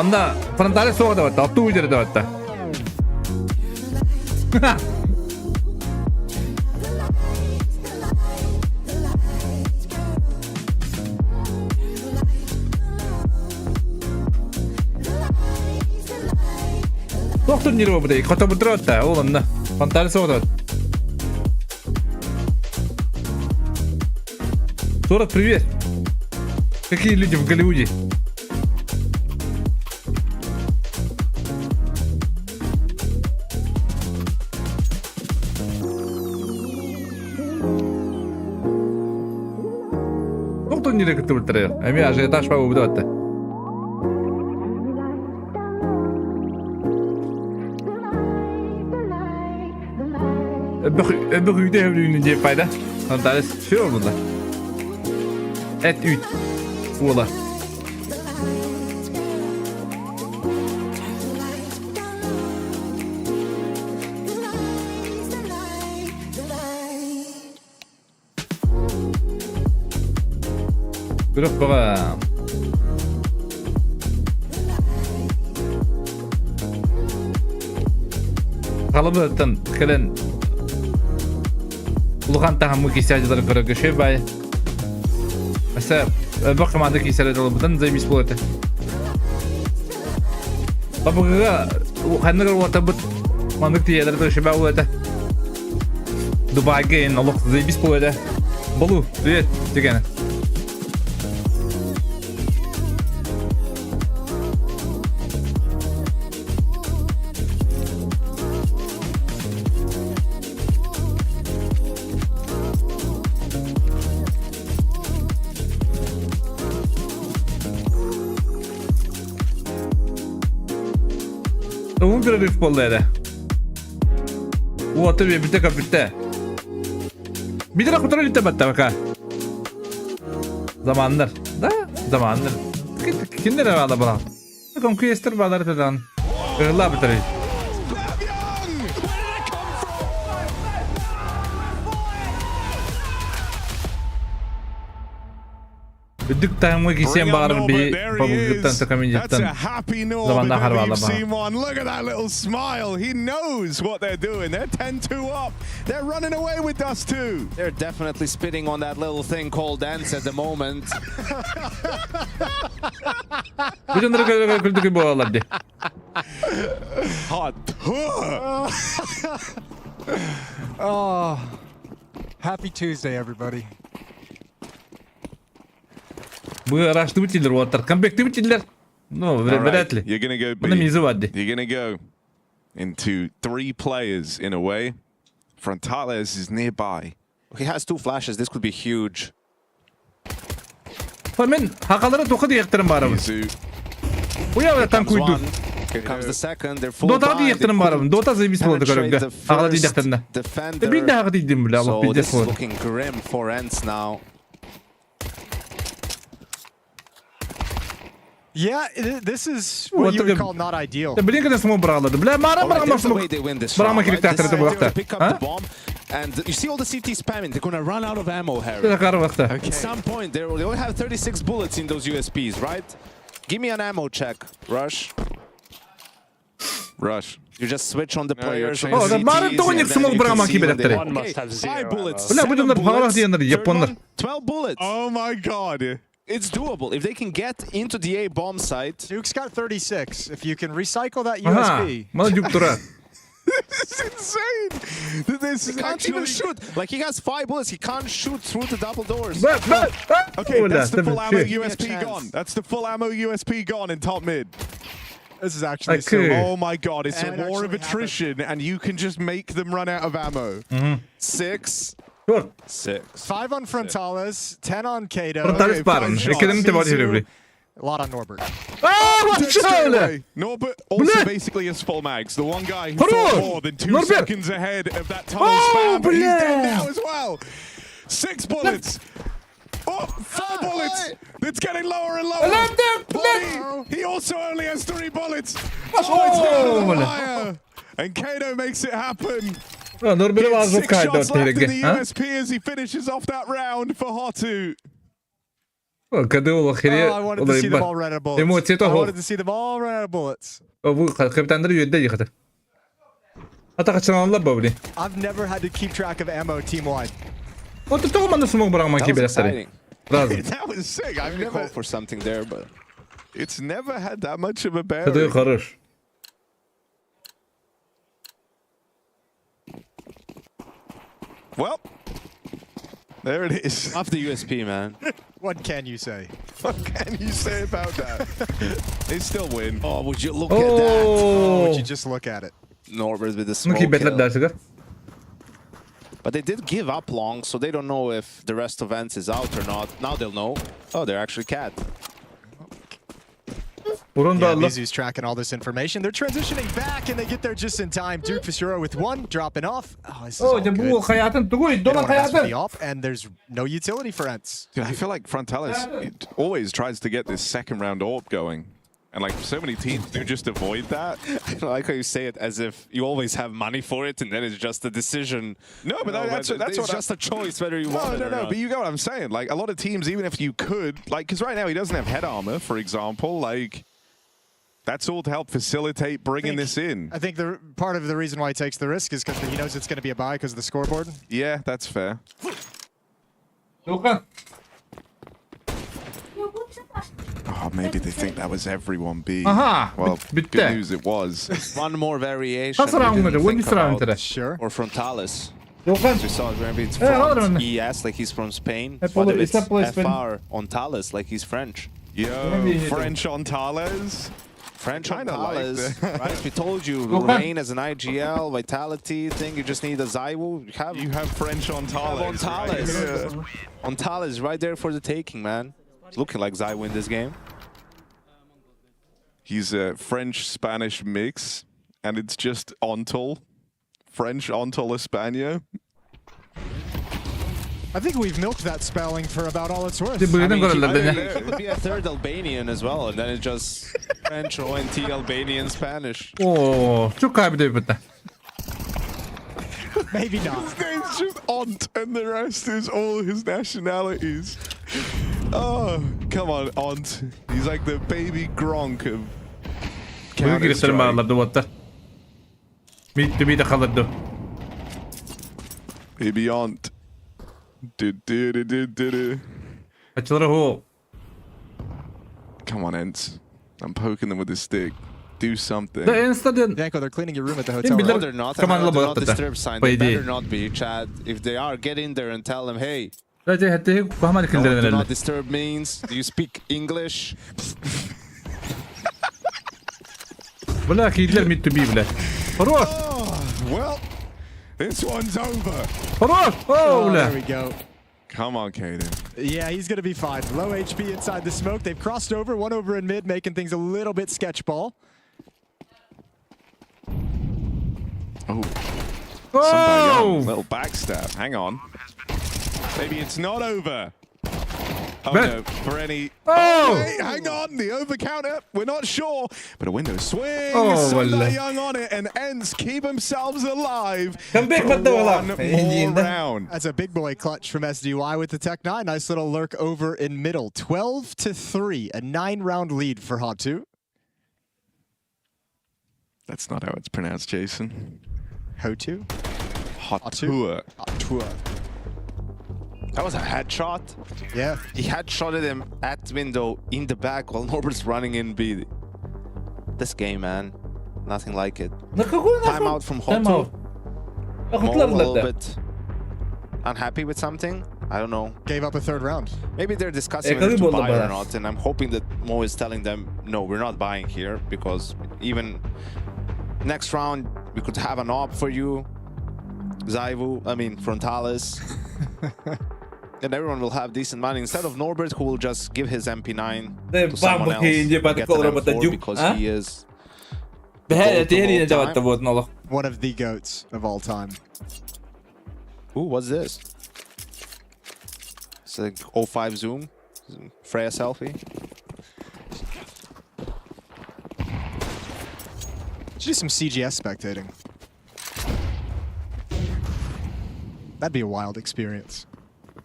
Онда Frontales соғып атат. Опту үйдер атат. Соқ турнир болуп атат. Хоту бутырып атат. Ол онда Frontales соғып атат. Торат, привет. Какие люди в Голливуде? Ну, кто не рекомендует, а меня ажиотаж по поводу. Heb ik hebben jullie een jeep bij dat? Want daar is veel van dat. Et uit. Voilà. Terug para. Kalau dan kalian lukan tahan mungkin saja dalam kerja baik. Asa باقي ما عندك يسال بدن زي بيسبوت طب خلينا نقول وتبت ما عندك تيادر شباب وده دبي جاين الله زي بيسبوت ده بلو ريت تجينا Umur bir futbolda. O tabii bir tek bitti. Bir de kontrol etti bak. Zamanlar. Da zamanlar. Kimlere bağlı bana? Conquester bağları falan. Öyle bir tane. Düdük tayımı giysen bağırır bir babuktan takamayacaktan zamanda harvalla bağır. Look at that little smile. He knows what they're doing. They're 10-2 up. They're running away with Dust 2. They're definitely spitting on that little thing called Ence at the moment. Bütün kültürü bu olaydı. Hotu. Oh, happy Tuesday, everybody. Bu araçlı bitirler o atar. Comeback'te bitirler. No, vred li. You're gonna go B. Bana mizi vardı. You're gonna go into 3 players in a way. Frontales is nearby. He has 2 flashes. This could be huge. Ben hakalara tokadı yaktırım bağırım. Bu ya tam kuydu. Here comes the second. They're full Dota buy. yaktırım bağırım. Dota zeymiş oldu karımda. Hakala değil yaktırında. Bir de hakı değildim bile ama So bir de this is sonra. looking grim for Ence now. Yeah, this is what you would call not ideal. Bilin kadar smoke bırakıldı. Bile mağara Alright, bırakma there's a way smoke. they win this Bırakma round, right? kilit tahtırdı bu They're vakta. pick up the bomb, and you see all the CT spamming. They're gonna run out of ammo, Harry. Bir dakika vakta. At some point, they only have 36 bullets in those USPs, right? Give me an ammo check, Rush. Rush. You just switch on the players. you're on Oh, the da mağara CTs, toğun and yak then smoke you bırakma can ki see when they- bıraktırı. One must have 5 zero. bullets. Ulan bu 7 durumda pahalı bullets. diyenler Third yapanlar. one, 12 bullets. Oh my god. It's doable. If they can get into the A bomb site. Duke's got 36. If you can recycle that Aha. USB. Bana cuk durar. This is insane. This is He can't even actually... shoot. Like, he has 5 bullets. He can't shoot through the double doors. Okay, that's the full ammo Shit. USP chance. gone. That's the full ammo USP gone in top mid. This is actually Okay. so. Oh my god, it's a And war of actually attrition, and you can just make them run out of ammo. 6. Dur. 6. 5 on Frontales, 10 on Kato. Frontales bağırın. fine shot. Ekranın tebali Mizu, hürübü. a lot on Norbert. Aaa bak şöyle. Norbert also Bleh. basically has full mags. The one guy who Hold thought on. more than 2 Norbert. seconds ahead of that tunnel Oh, spam, but he's dead bleh. now as well. 6 bullets. Oh, 4 bullets. It's getting lower and lower. Bloody. He also only has 3 bullets. Oh, it's going to the wire. And Kato makes it happen. Norbert var 6 kaydı shots left in the ortaya. USP as he finishes off that round for Hotu. Kadı o khiri. I wanted to see them all run out of bullets. Emotsiya I to. wanted to see them all run out of bullets. Bu kapitanları yedde yıkadı. Hatta kaçıranlar babli. I've never had to keep track of ammo team-wide. O da toğmanı smoke bırakmak That gibi was biraz exciting. Lazım. That was sick. I've I called never. for something there, but It's never had that much of a Kadı bearing. karır. Well, there it is. off the USP, man. What can you say? What can you say about that? They still win. Oh, would you look at that? Oh, would Oh. you just look at it? Norbert with the Bunu smoke kibetler kill. dersi. But they did give up long, so they don't know if the rest of Ence is out or not. Now they'll know. Oh, they're actually cat. Burun da Yeah, Allah. Mizu's tracking all this information. They're transitioning back, and they get there just in time. Duke Fishura with 1, dropping off. Oh, this is all Oh, good. bu hayatın tuğu They dolan don't wanna mess with the hayatın. op, and there's no utility for Ence. Dude, I feel like Frontalis always tries to get this second round AWP going. And like so many teams do just avoid that. I like how you say it as if you always have money for it, and then it's just a decision. No, but that's it's what just a choice whether you want it No, or no, not. but you get what I'm saying. Like a lot of teams, even if you could, like, because right now he doesn't have head armor, for example, like that's all to help facilitate bringing this in. I think the part of the reason why he takes the risk is because he knows it's going to be a buy because of the scoreboard. Yeah, that's fair. Doğukan. Oh, maybe they think that was everyone B. Aha, Well, bitti. good news it was. One more variation. Nasıl we round didn't mıydı? Bu think bir round about. tere. Sure. Or Frontalis. Doğukan. We saw it, maybe it's alır front onu. ES, like he's from Spain. Hep But olur, if it's hesap bu ismin. FR on Thales, like he's French. Yo, Maybe- French on Thales. French on Kinda like Thales. that. Right? We told you, Okay. Lorraine as an IGL, Vitality thing, you just need a Zaiwu. You have French on Thales. on Thales. Right? Yeah. On Thales, right there for the taking, man. It's looking like Zaiwu in this game. He's a French-Spanish mix, and it's just Ontal. French Ontal España. I think we've milked that spelling for about all it's worth. Bu yine he goller could dedi. be- he could be a third Albanian as well, and then it's just French, ONT, Albanian, Spanish. Oo, çok kaybediyor bitti. Maybe not. His name's just Ont, and the rest is all his nationalities. Oh, come on, Ont. He's like the baby Gronk of Bunu girişlerim Counter-Strike. bağlardı bu hatta. Bir de kalırdı. Baby Ont. Do. Açıları ho. Come on, Ence. I'm poking them with this stick. Do something. Da Ence'da Danko, they're cleaning your room at the Kim hotel. bilir? No, Right? they're not. Come on, They're look not at that. disturbed sign. By They better the- not be, Chad. If they are, get in there and tell them, hey, Sadece hatta kuhamar no, kildiren do elle. not disturb means. Do you speak English? Bırak kildiler mid to B bile. Faruk! Oh, well, this one's over. Faruk! Oh Oh, there bile. we go. Come on, Kaden. Yeah, he's going to be fine. Low HP inside the smoke. They've crossed over, one over in mid, making things a little bit sketchball. Oh, Oh! Young, little backstab. Hang on. Maybe it's not over. Oh Bet. no, for any. Oh! Wait, hang on, the over counter. We're not sure, but a window swing. Oh, Sunday well. Young on it, and Ence keep themselves alive. Come back, for but the- one more Indian. round. That's a big boy clutch from SDY with the Tech 9. Nice little lurk over in middle. 12-3, a 9-round lead for Hotu. That's not how it's pronounced, Jason. Hotu? Hotu. Hotu. That was a headshot. Yeah. He headshotted him at window in the back while Norbert's running in B. This game, man. Nothing like it. Timeout from Hotu. Mo a little bit unhappy with something. I don't know. Gave up a third round. Maybe they're discussing Ekali whether to buldu buy or bana. not, and I'm hoping that Mo is telling them, no, we're not buying here, because even next round, we could have an op for you. Frontalis. And everyone will have decent money instead of Norbert, who will just give his MP9 to someone else. Get an M4 because he is Det här är Goat of all yine time. devatta vårt nolla. One of the GOATs of all time. Ooh, what's this? It's like 05 zoom. Freya selfie. Do some CGS spectating. That'd be a wild experience.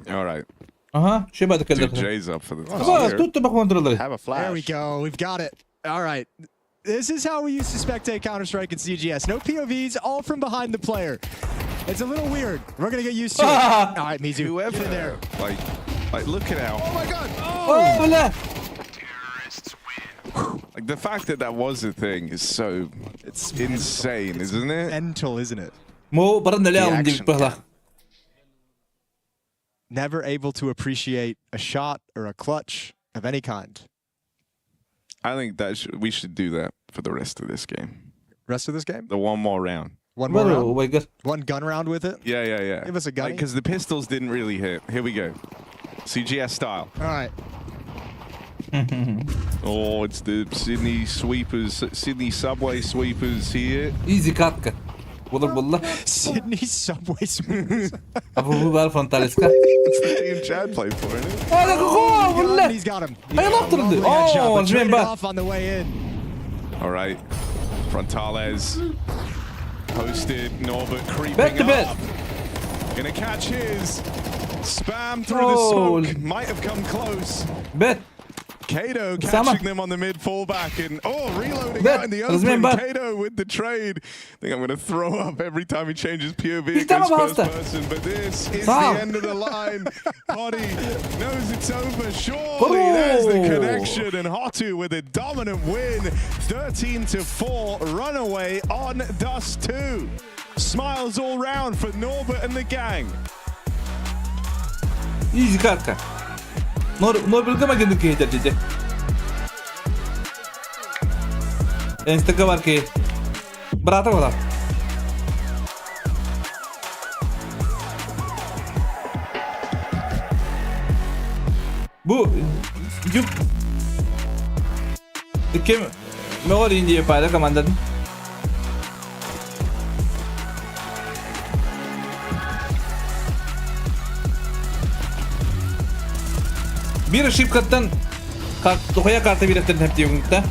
All right. Aha, şey badık Dude, elde. Jay's up for the Bak here. tuttu bak kontrolleri. Have a flash. There we go. We've got it. All right. This is how we used to spectate Counter-Strike and CGS. No POVs, all from behind the player. It's a little weird. We're going to get used to it. All right, Mizu, Whoever get in there. like look at how. Oh, my God. Oh, öyle. Like the fact that was a thing is so insane, isn't it? Mental, isn't it? Mo barın öyle The alın action deyip bakla. Never able to appreciate a shot or a clutch of any kind. I think that we should do that for the rest of this game. Rest of this game? The one more round. One more Var round? o baygır. One gun round with it? Yeah. Give us a gunny. Because the pistols didn't really hit. Here we go. CGS style. All right. Oh, it's the Sydney sweepers, Sydney subway sweepers here. Easy katka. Bulur bulla. Sydney subway sweepers. Apa bu var fantaliska. It's the team Chad played for, isn't it? Hadi koko bulla. He's got him. Ay, yaptırdı. Lovely headshot, Oh, but traded remember. off on the way in. All right. Frontales posted. Norbert creeping Back to bed. up. Gonna catch his. Spam through Oh. the smoke. Might have come close. Bet. Kato Sama. catching them on the mid fallback and reloading Bet. out in the Rozumiem, open. bet. Kato with the trade. I think I'm going to throw up every time he changes POV İşte against ama first bastı. person. But this is Sağ ol. the end of the line. Potty knows it's over. Surely there's the connection. And Hotu with a dominant win. 13-4 runaway on Dust 2. Smiles all round for Norbert and the gang. Easy katka. Nor bilgama geldik ki yeter dedi. Ence'de var ki. Bırakır o da. Bu yuk kim mejor indie para comandante. Bir ship kattan tuhaya kartı bir ettin hep diyumda.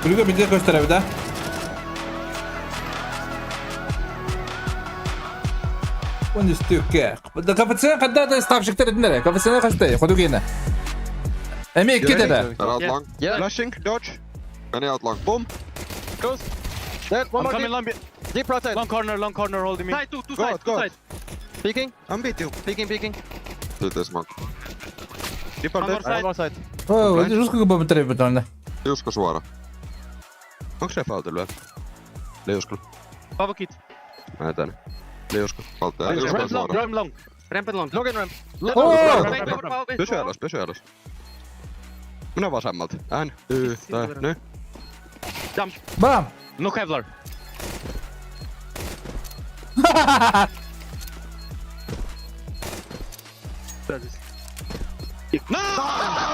Brygga bir de göster bir daha. One stycke. Kapaciteten kan där stavskiktar den där. Kapaciteten kan stå. Har du inne? Är mycket det där. They're out long. Flashing, dodge. Many out long. Boom. Close. There, one more coming deep. Deep right side. Long corner holding me. Side, two sides, two sides. Peeking. I'm beat you. Peeking. Hit this smoke. Deep One on more dead. side. Oh, rusko på beträffande. Liusko suora. Onks se fautilla vielä? Liusko. Cover kit. Mä etän. Liusko. Valtaa. Liusko Ramp long, suora. ramp long. Ramp and long. Log in ramp. Pysy alas, pysy alas. Minä vasemmalta. N, Y, T, ny. Jump. Bam. No Kevlar.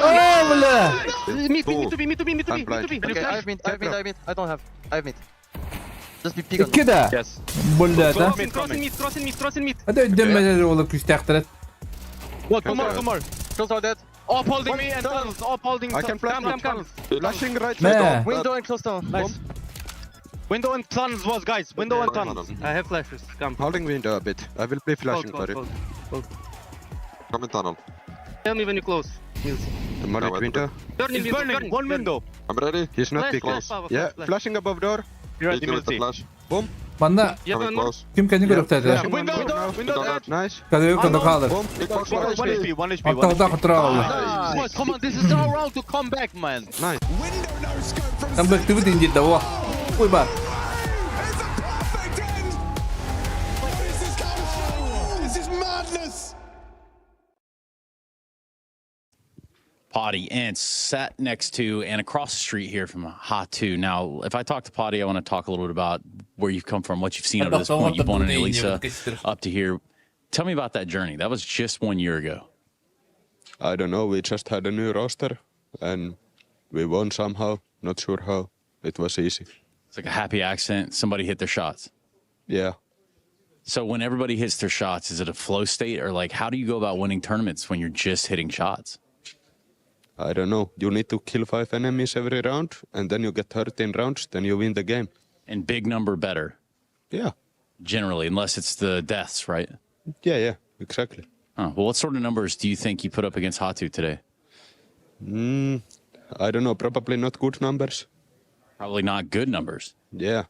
Öyle. Me to be. Okay, I have mid. I don't have. I have mid. Just be peek on. İki de. Yes. Bulda da. Cross in mid. Hadi dönmeleri olur küstektir. Two more. Close are dead. Up holding me and tunnels. Up holding. I can flash Come. Flashing right Ne? side. Window and close down. Nice. Window and tunnels was, guys. Window and tunnels. I have flashes. Come. Holding window a bit. I will be flashing for you. Cold. Coming tunnel. Tell me when you close. I'm on window. It's burning. One window. I'm ready. He's not Flash, be flash, close. power, Yeah, flash. flashing above door. You're at Hit you with the the flash. Boom. Bana You have Coming one more? close. kim kendi grupta dedi. Window dead. Nice. Kadar yok da kalır. Boom. Big box One one HP. HP. Hatta da kontrol. Nice. Come on, this is our round to come back, man. Nice. Window no scope from Tam bekliyor dinci de o. Uy bak. It's a perfect end! What is this Counter-Strike? This is madness! Potty, Ence sat next to and across the street here from Hotu. Now, if I talk to Potty, I want to talk a little bit about where you've come from, what you've seen up to this point. You've won an Elisa up to here. Tell me about that journey. That was just 1 year ago. I don't know, we just had a new roster and we won somehow, not sure how. It was easy. It's like a happy accident. Somebody hit their shots. Yeah. So when everybody hits their shots, is it a flow state, or like how do you go about winning tournaments when you're just hitting shots? I don't know. You need to kill 5 enemies every round and then you get 13 rounds, then you win the game. And big number better. Yeah. Generally, unless it's the deaths, right? Yeah, exactly. Oh, well, what sort of numbers do you think you put up against Hotu today? I don't know, probably not good numbers. Probably not good numbers. Yeah.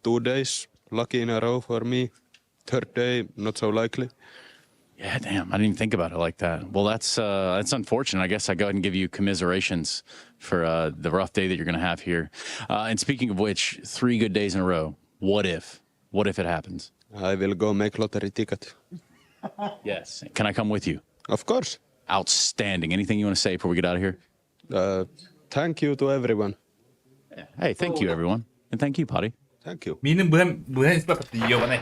2 days, lucky in a row for me. 3rd day, not so likely. Yeah, damn. I didn't even think about it like that. Well, that's unfortunate. I guess I go ahead and give you commiserations for the rough day that you're going to have here. And speaking of which, 3 good days in a row. What if? What if it happens? I will go make lottery ticket. Yes. Can I come with you? Of course. Outstanding. Anything you want to say before we get out of here? Thank you to everyone. Hey, thank you, everyone. And thank you, Potty. Thank you. Минем быһен испакты ёбаный.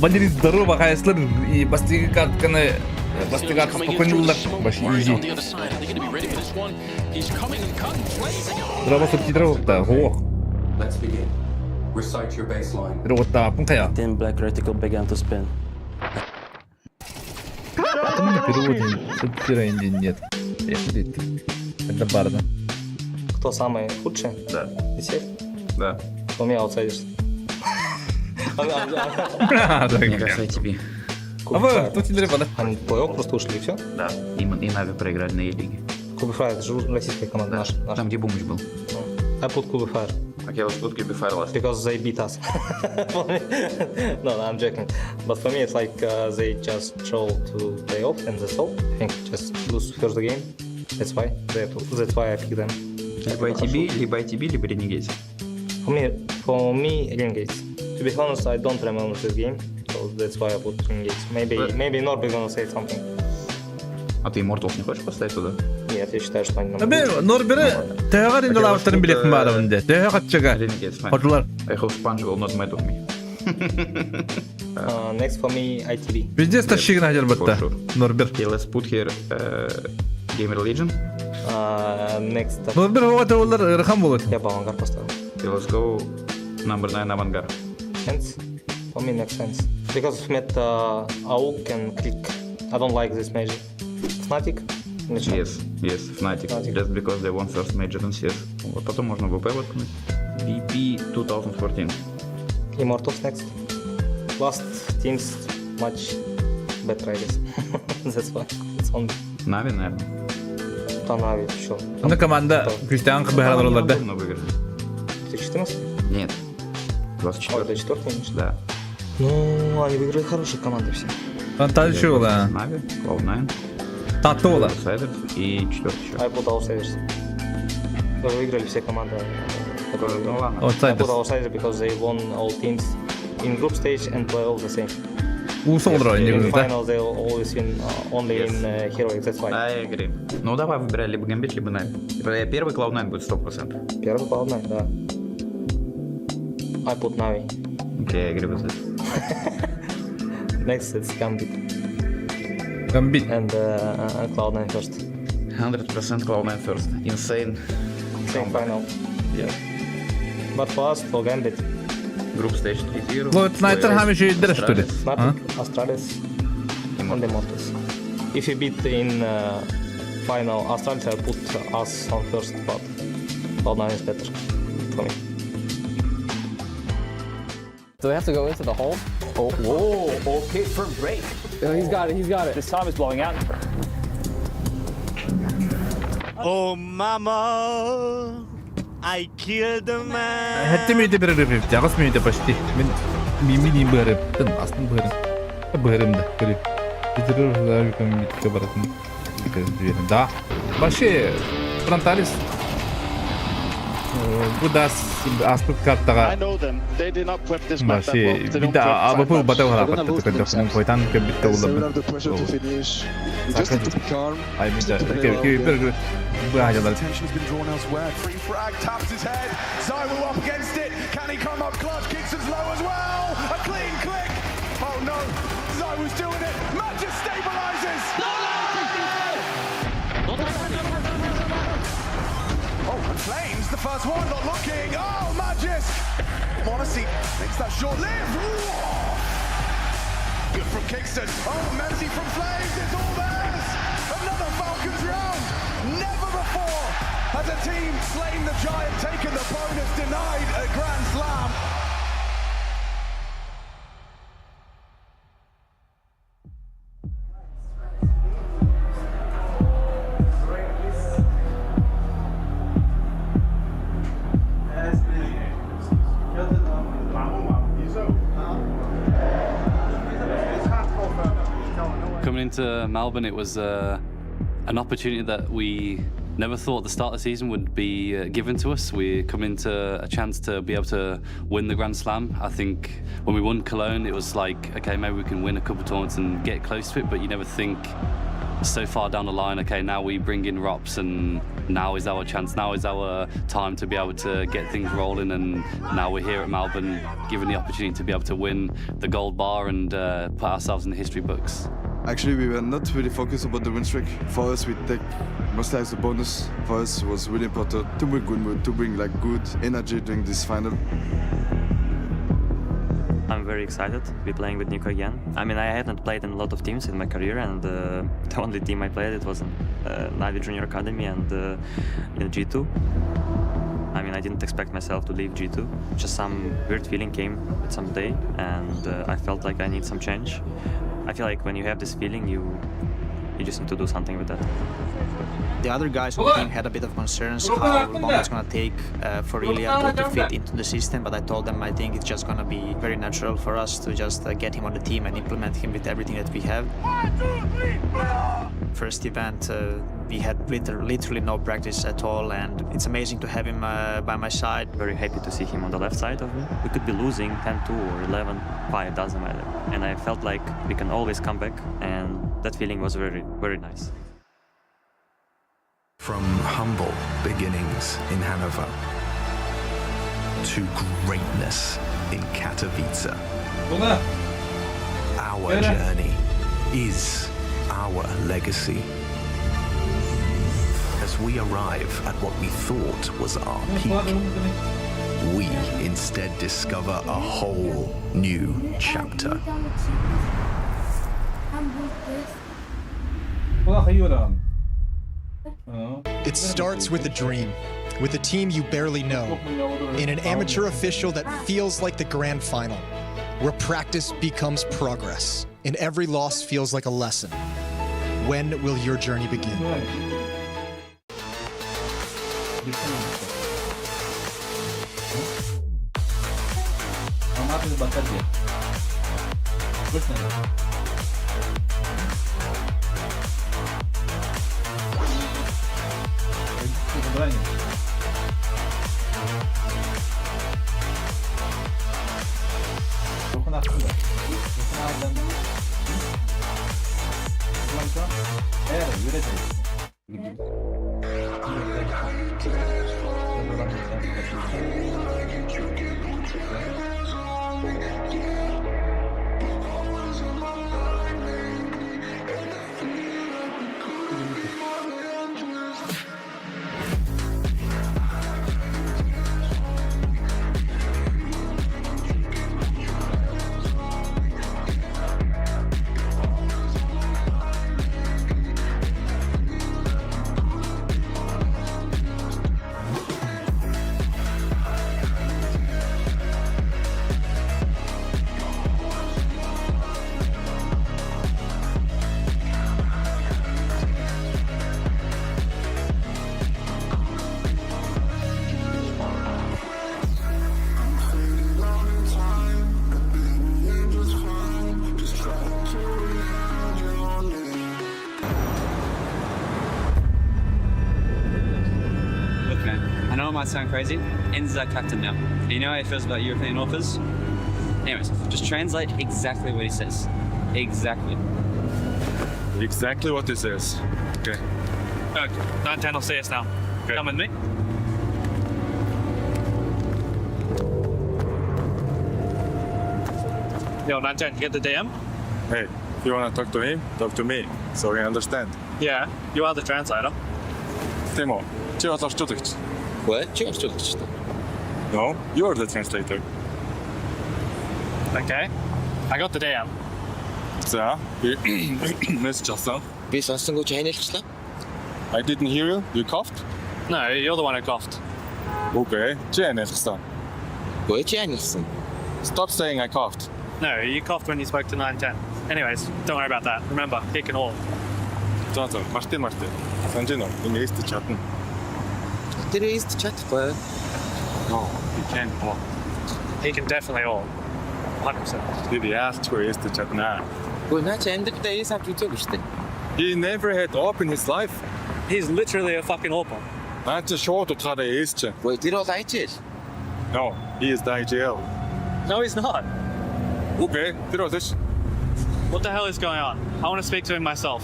Бандери здорово, хайслар и бастиги картканы бастигат спокойнылар баш изи. Здорово субтитров-то, ох. Let's begin. Recite your baseline. Здорово-то, пункая. Then black reticle began to spin. Переводим субтитры нет. Это барда. Кто самый худший? Да. Из всех? Да. У меня аутсайдерс. Мне кажется, ITB. А вы, тут теперь вода. Они плей-офф просто ушли, и все? Да, и Нави проиграли на E-лиге. Кубифайр, это же российская команда наша. Там, где Бумыч был. I put Кубифайр. Okay, let's put Kubify last. Because they beat us. No, I'm joking. But for me, it's like they just troll to play off and that's all. I think just lose first game. That's why. That's why I pick them. Либо ITB, либо Renegade. For me, Renegade. To be honest, I don't remember this game, so that's why I put Renegade. Maybe Norbert gonna say something. А ты Immortals не хочешь поставить туда? Нет, я считаю, что они нам... Норбері тәғар енді лауыштарын білетін бары önde. Тәғар қатшыға. Хотулар. I hope Sponge will not mad with me. Next for me, ITV. Везде стащигін ажар бітті. Норбер. Okay, let's put here Gamer Legion. Next... Норбер оғаты олар рахам болады. Я бы Авангар поставил. Okay, let's go number 9 Avangard. Ence? For me, next Ence. Because of met AUK and Click. I don't like this magic. Fnatic? Yes, Fnatic. Just because they won first major in CS. Вот потом можно VP воткнуть. BP 2014. Immortals next. Last teams much better, I guess. That's why. It's on. Нави, наверное. Да, Нави, что? Она команда Кристиан Кабехар олар да? 14? Нет. 24. 24 Да. Ну, они выиграли хорошие команды все. Фантазию, да. Нави, Cloud9. Татола. Outsiders и 4 еще. I put Outsiders. Выиграли все команды. Ну ладно. I put Outsiders because they won all teams in group stage and play all the same. In final they always win only in heroic, that's why. I agree. Ну давай выбирай либо Gambit, либо Нави. Первый Cloud9 будет 100%. Первый Cloud9, да. I put Navi. Okay, I agree with that. Next it's Gambit. Gambit. And Cloud9 first. 100% Cloud9 first. Insane. Same final. Yeah. But for us, for Gambit. Group stage 3-0. Вот Снайтер хами идет, что ли? Astralis and Immortals. If you beat in final Astralis, I put us on first, but Cloud9 is better for me. Do they have to go into the hole? Oh, whoa, okay for break. He's got it. This time is blowing out. Oh, mama, I killed a man. Хотя мне теперь рыбы, тягас мне это почти. Мими не бэры, тен астын бэры. Бэрым да, бэры. Битэры рыбы кам кабаратын. Да. Вообще, фронталис. Будас аспект картага. I know them. They did not prep this map that well. Вообще, бита абапыл батау харапат. Такой койтан кабитка улабы. Ай бита, кебер. Attention's been drawn elsewhere. Free frag taps his head. Zywo up against it. Can he come up clutch? Kicks as low as well. A clean click. no, Zai was doing it. Matt just stabilizes. Oh, and Flames, the first one, not looking. Oh, Magis. Morrissey makes that short-lived. Good from Kingston. Oh, Menzie from Flames, it's all theirs. Another Falcons round. Never before has a team slain the Giant, taken the bonus, denied a Grand Slam. Coming into Melbourne, it was an opportunity that we never thought the start of the season would be given to us. We come into a chance to be able to win the Grand Slam. I think when we won Cologne, it was like, okay, maybe we can win a couple of tournaments and get close to it, but you never think so far down the line, okay, now we bring in ROPS and now is our chance, now is our time to be able to get things rolling, and now we're here at Melbourne given the opportunity to be able to win the gold bar and put ourselves in the history books. Actually, we were not really focused about the win streak. For us, we take mostly as a bonus. For us, it was really important to bring good mood, to bring like good energy during this final. I'm very excited to be playing with Nico again. I mean, I haven't played in a lot of teams in my career, and the only team I played it was in Navy Junior Academy and in G2. I mean, I didn't expect myself to leave G2. Just some weird feeling came with some day, and I felt like I need some change. I feel like when you have this feeling, you just need to do something with that. The other guys on the team had a bit of concerns how long it's going to take for Ilya to fit into the system, but I told them I think it's just going to be very natural for us to just get him on the team and implement him with everything that we have. First event, we had literally no practice at all, and it's amazing to have him by my side. Very happy to see him on the left side of me. We could be losing 10-2 or 11-5, doesn't matter. And I felt like we can always come back, and that feeling was very, very nice. From humble beginnings in Hanover to greatness in Katowice, our journey is our legacy. As we arrive at what we thought was our peak, we instead discover a whole new chapter. It starts with a dream, with a team you barely know, in an amateur official that feels like the grand final, where practice becomes progress, and every loss feels like a lesson. When will your journey begin? I know it might sound crazy. Ence is our captain now. You know how he feels about European authors? Anyways, just translate exactly what he says. Exactly. Exactly what this is. Okay. No, don't channel CS now. Okay. Come with me. Yo, 910, you get the DM? Hey, if you wanna talk to him, talk to me, so we understand. Yeah, you are the translator. Timo, чего что-то? What? Чего что-то? No, you're the translator. Okay, I got the DM. 자, Miss Justin. Би сонссон гэж хайнайлчлаа. I didn't hear you. You coughed? No, you're the one who coughed. Okay, чи хайнайлсан? Гүй чи хайнайлсан? Stop saying I coughed. No, you coughed when you spoke to 910. Anyways, don't worry about that. Remember, he can all. За, Мартин. Санжино, энэ эст чатна. Тэр эст чадахгүй. No, he can't all. He can definitely all. 100%. Тэр яалтчгүй эст чатна. Гүй наач амьдралдаа эс авч үзээгүй шүү дээ. He never had op in his life. He's literally a fucking open. Наач шууд утгаараа эсч. Гүй тэр бол IGL. No, he is the IGL. No, he's not. Okay, тэр бол эш. What the hell is going on? I want to speak to him myself.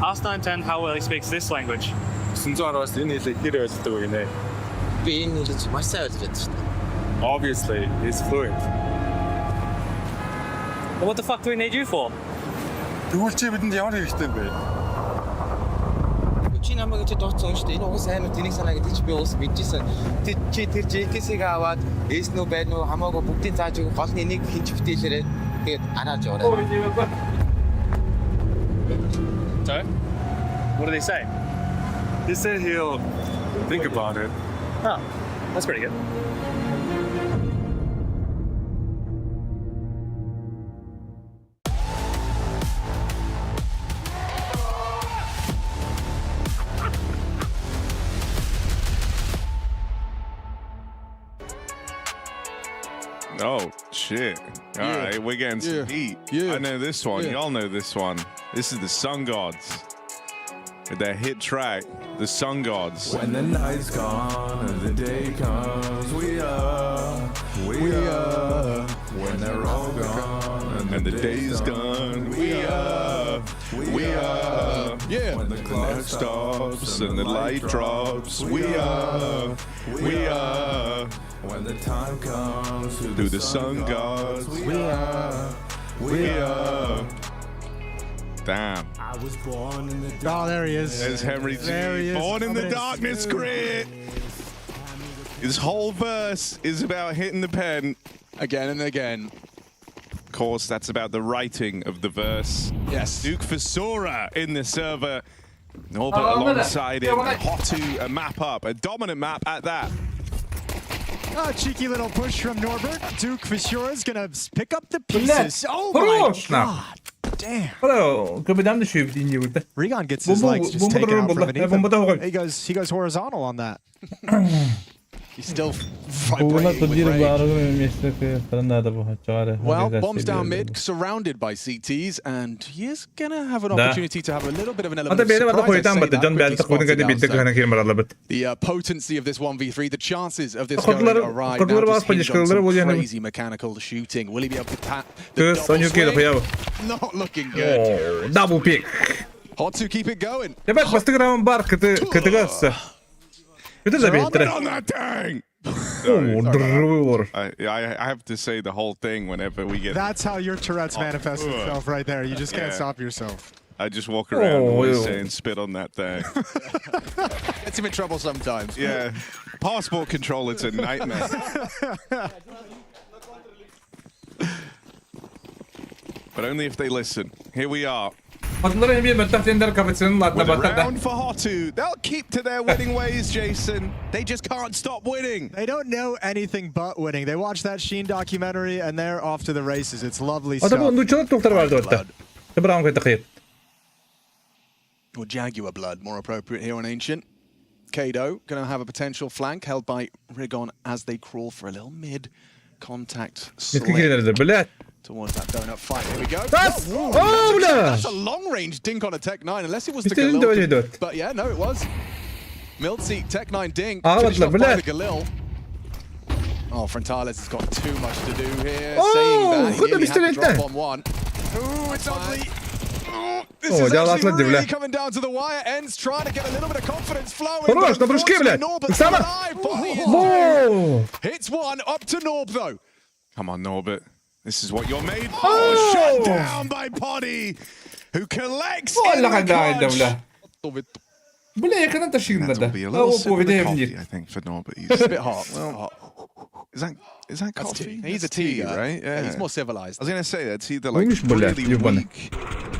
Ask 910 how well he speaks this language. 900-аас энэ хэлийг хэр ойлгодог вэ гинэ? Би энэ хэлийг маш сайн ойлгож байна шүү дээ. Obviously, he's fluent. Well, what the fuck do we need you for? Тэгвэл чи бидэнд ямар хэрэгтэй юм бэ? Чи намайг ч дооцсон шүү дээ. Энэ уус сайн уу тэнийг санаа гэдэг чи би уус мэдчихсэн. Чи тэр JK-сийг аваад эс нүү байна уу хамаагүй бүгдийн зааж өгөх гол энийг хинч битээлээрээ тэгээд арааж яваарай. So, what did he say? He said he'll think about it. Oh, that's pretty good. Oh, shit. All right, we're getting some heat. I know this one. Y'all know this one. This is the Sun Gods. With their hit track, the Sun Gods. When the night's gone and the day comes, we are. When they're all gone and the day's gone, we are. Yeah. When the clock stops and the light drops, we are. When the time comes to the Sun Gods, we are. Damn. I was born in the Oh, there he is. There's Henry G. There he is. Born in the darkness, grit. His whole verse is about hitting the pen again and again. Of course, that's about the writing of the verse. Yes. Duke Fasora in the server. Norbert alongside him. Hotu, a map up, a dominant map at that. A cheeky little push from Norbert. Duke Fasora's gonna pick up the pieces. Oh my god. Damn. Regan gets his legs just taken out from beneath him. He goes horizontal on that. He's still vibrating with rage. Well, bombs down mid, surrounded by CTs, and he is gonna have an opportunity to have a little bit of an element of surprise. The potency of this 1v3, the chances of this going awry now just hinge on some crazy mechanical shooting. Will he be able to tap the double swing? Not looking good. Double pick. Hotu, keep it going. On that dang! I have to say the whole thing whenever we get. That's how your Tourette's manifests itself right there. You just can't stop yourself. I just walk around always saying spit on that thing. Gets him in trouble sometimes. Yeah. Passport control, it's a nightmare. But only if they listen. Here we are. Round for Hotu. They'll keep to their winning ways, Jason. They just can't stop winning. They don't know anything but winning. They watched that Sheen documentary and they're off to the races. It's lovely stuff. Well, Jaguar blood, more appropriate here on Ancient. Kado going to have a potential flank held by Rigon as they crawl for a little mid-contact slip towards that donut fight. Here we go. That's a long-range dink on a Tech 9, unless it was the Galil. But yeah, no, it was. Miltzy, Tech 9 dink, finished off by the Galil. Oh, Frontales has got too much to do here. Saying that, he only had to drop on one. Ooh, it's ugly. This is actually really coming down to the wire. Ence trying to get a little bit of confidence flowing. Norbert's alive. Hits one up to Norb though. Come on, Norbert. This is what you're made for. Oh! Shut down by Poddy, who collects in the clutch. Бля, я когда-то шин надо. I think for Norbert, he's It's a bit hot. Is that coffee? He's a tea, right? Yeah, he's more civilized. I was gonna say that's either like Помнишь, бля, really ёбаный? weak,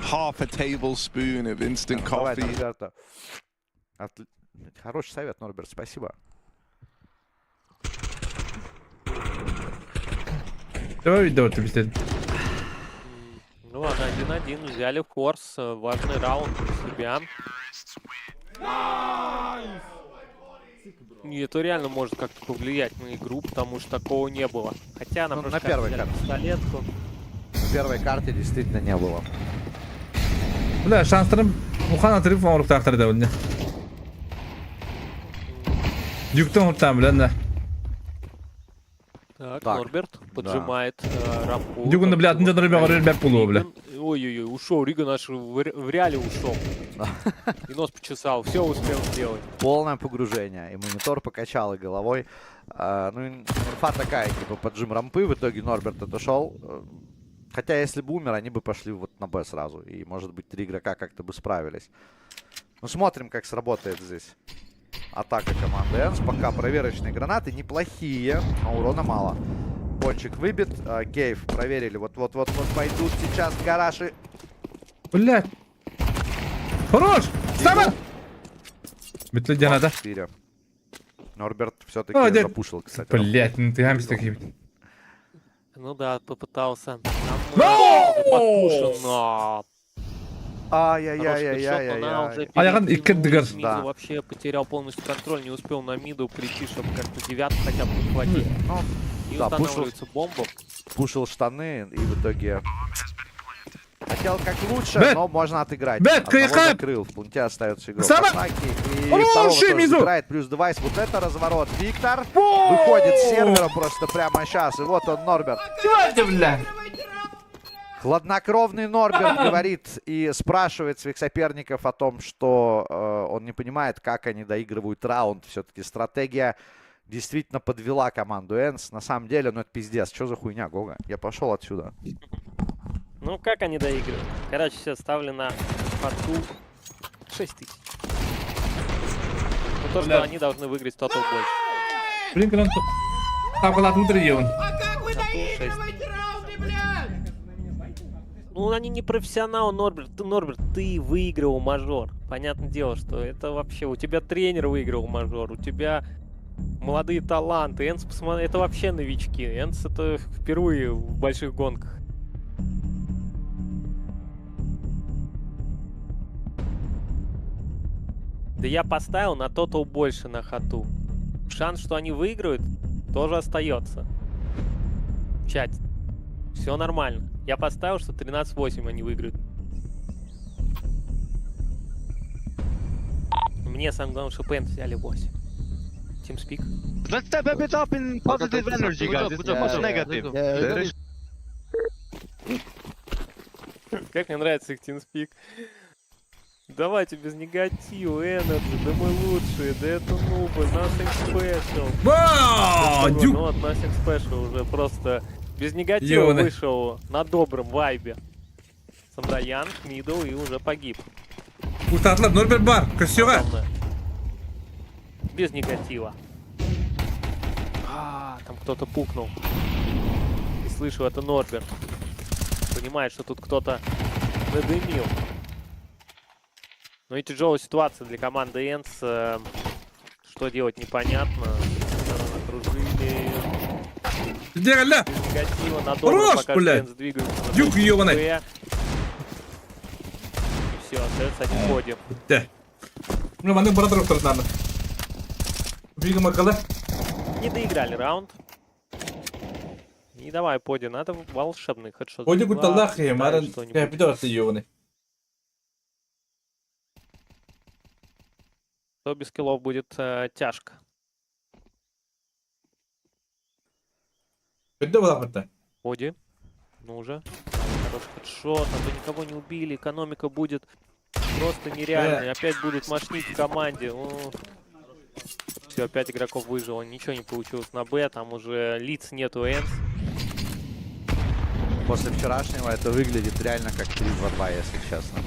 half a tablespoon of instant coffee. Хороший совет, Норберт, спасибо. Давай видео ты беседуй. Ну ладно, 1-1, взяли форс, важный раунд для себя. И это реально может как-то повлиять на игру, потому что такого не было. Хотя на, на первой карте. Пистолетку. На первой карте действительно не было. Бля, шансlarım Wuhan atırıp vuruk taktırdı bunu. Yükten hurtam bilen de. Так, Норберт поджимает рампу. Дюгун, блядь, не надо ребят бэк пулу, бля. Ой-ой-ой, ушел, Рига наш в реале ушел. И нос почесал, все успел сделать. Полное погружение, и монитор покачал и головой. Ну, инфа такая, типа поджим рампы, в итоге Норберт отошел. Хотя, если бы умер, они бы пошли вот на Б сразу. И, может быть, 3 игрока как-то бы справились. Ну, смотрим, как сработает здесь атака команды Ence. Пока проверочные гранаты неплохие, но урона мало. Пончик выбит. Кейв проверили. Вот-вот-вот пойдут сейчас в гараж и... Блядь. Хорош! Вставай! Бетле надо. Норберт все-таки запушил, кстати. Блядь, ну ты амбис такие. Ну да, попытался. Подпушено. Ай-яй-яй-яй-яй-яй. А я иккедгар. Снизу вообще потерял полностью контроль, не успел на миду прийти, чтобы как-то девятку хотя бы подхватить. И да, устанавливается бомба. Пушил штаны и в итоге... Хотел как лучше, но можно отыграть. Одного закрыл, в пункте остается игрок атаки. И второго тоже играет, плюс девайс. Вот это разворот. Виктор выходит с сервера просто прямо сейчас. И вот он, Норберт. Хладнокровный Норберт говорит и спрашивает своих соперников о том, что он не понимает, как они доигрывают раунд. Все-таки стратегия действительно подвела команду Ence. На самом деле, ну это пиздец. Что за хуйня, Гога? Я пошел отсюда. Ну как они доигрывают? Короче, все ставлю на Хоту 6000. Ну то, что они должны выиграть 100 больше. Блин, грант. Там когда тут регион. Ну они не профессионалы, Норберт, ты выигрывал мажор. Понятное дело, что это вообще... У тебя тренер выиграл мажор, у тебя молодые таланты. Ence, посмотри, это вообще новички. Ence это впервые в больших гонках. Да я поставил на тотал больше на Хоту. Шанс, что они выиграют, тоже остается. В чате. Все нормально. Я поставил, что 13-8 они выиграют. Мне самое главное, что Пент взяли 8. TeamSpeak. Let's step a bit up in positive energy, guys. It's much negative. Как мне нравится их TeamSpeak. Давайте без негатива, Energy, да мы лучшие, да это нубы, nothing special. Ну вот nothing special уже просто без негатива вышел на добром вайбе. Самдаян, мидл и уже погиб. Устатлап, Норберт бар, красиво. Без негатива. Там кто-то пукнул. И слышу, это Норберт. Понимает, что тут кто-то надымил. Ну и тяжелая ситуация для команды Ence. Что делать непонятно. Окружили. Негатива на добром, пока Ence двигается. Дюк ёбаный. И все, остается один ходе. Да. Ну, маны братов тут надо. Бига Макала. Не доиграли раунд. И давай, Поди, надо волшебный хедшот. Поди гуталлах я, маран. Я пидор ты ёбаный. То без киллов будет тяжко. Поди. Ну уже. Хороший хедшот. А то никого не убили. Экономика будет просто нереальной. Опять будут мошнить в команде. Все, 5 игроков выжило. Ничего не получилось на Б. Там уже лиц нету Ence. после вчерашнего это выглядит реально как 3-2-2, если честно.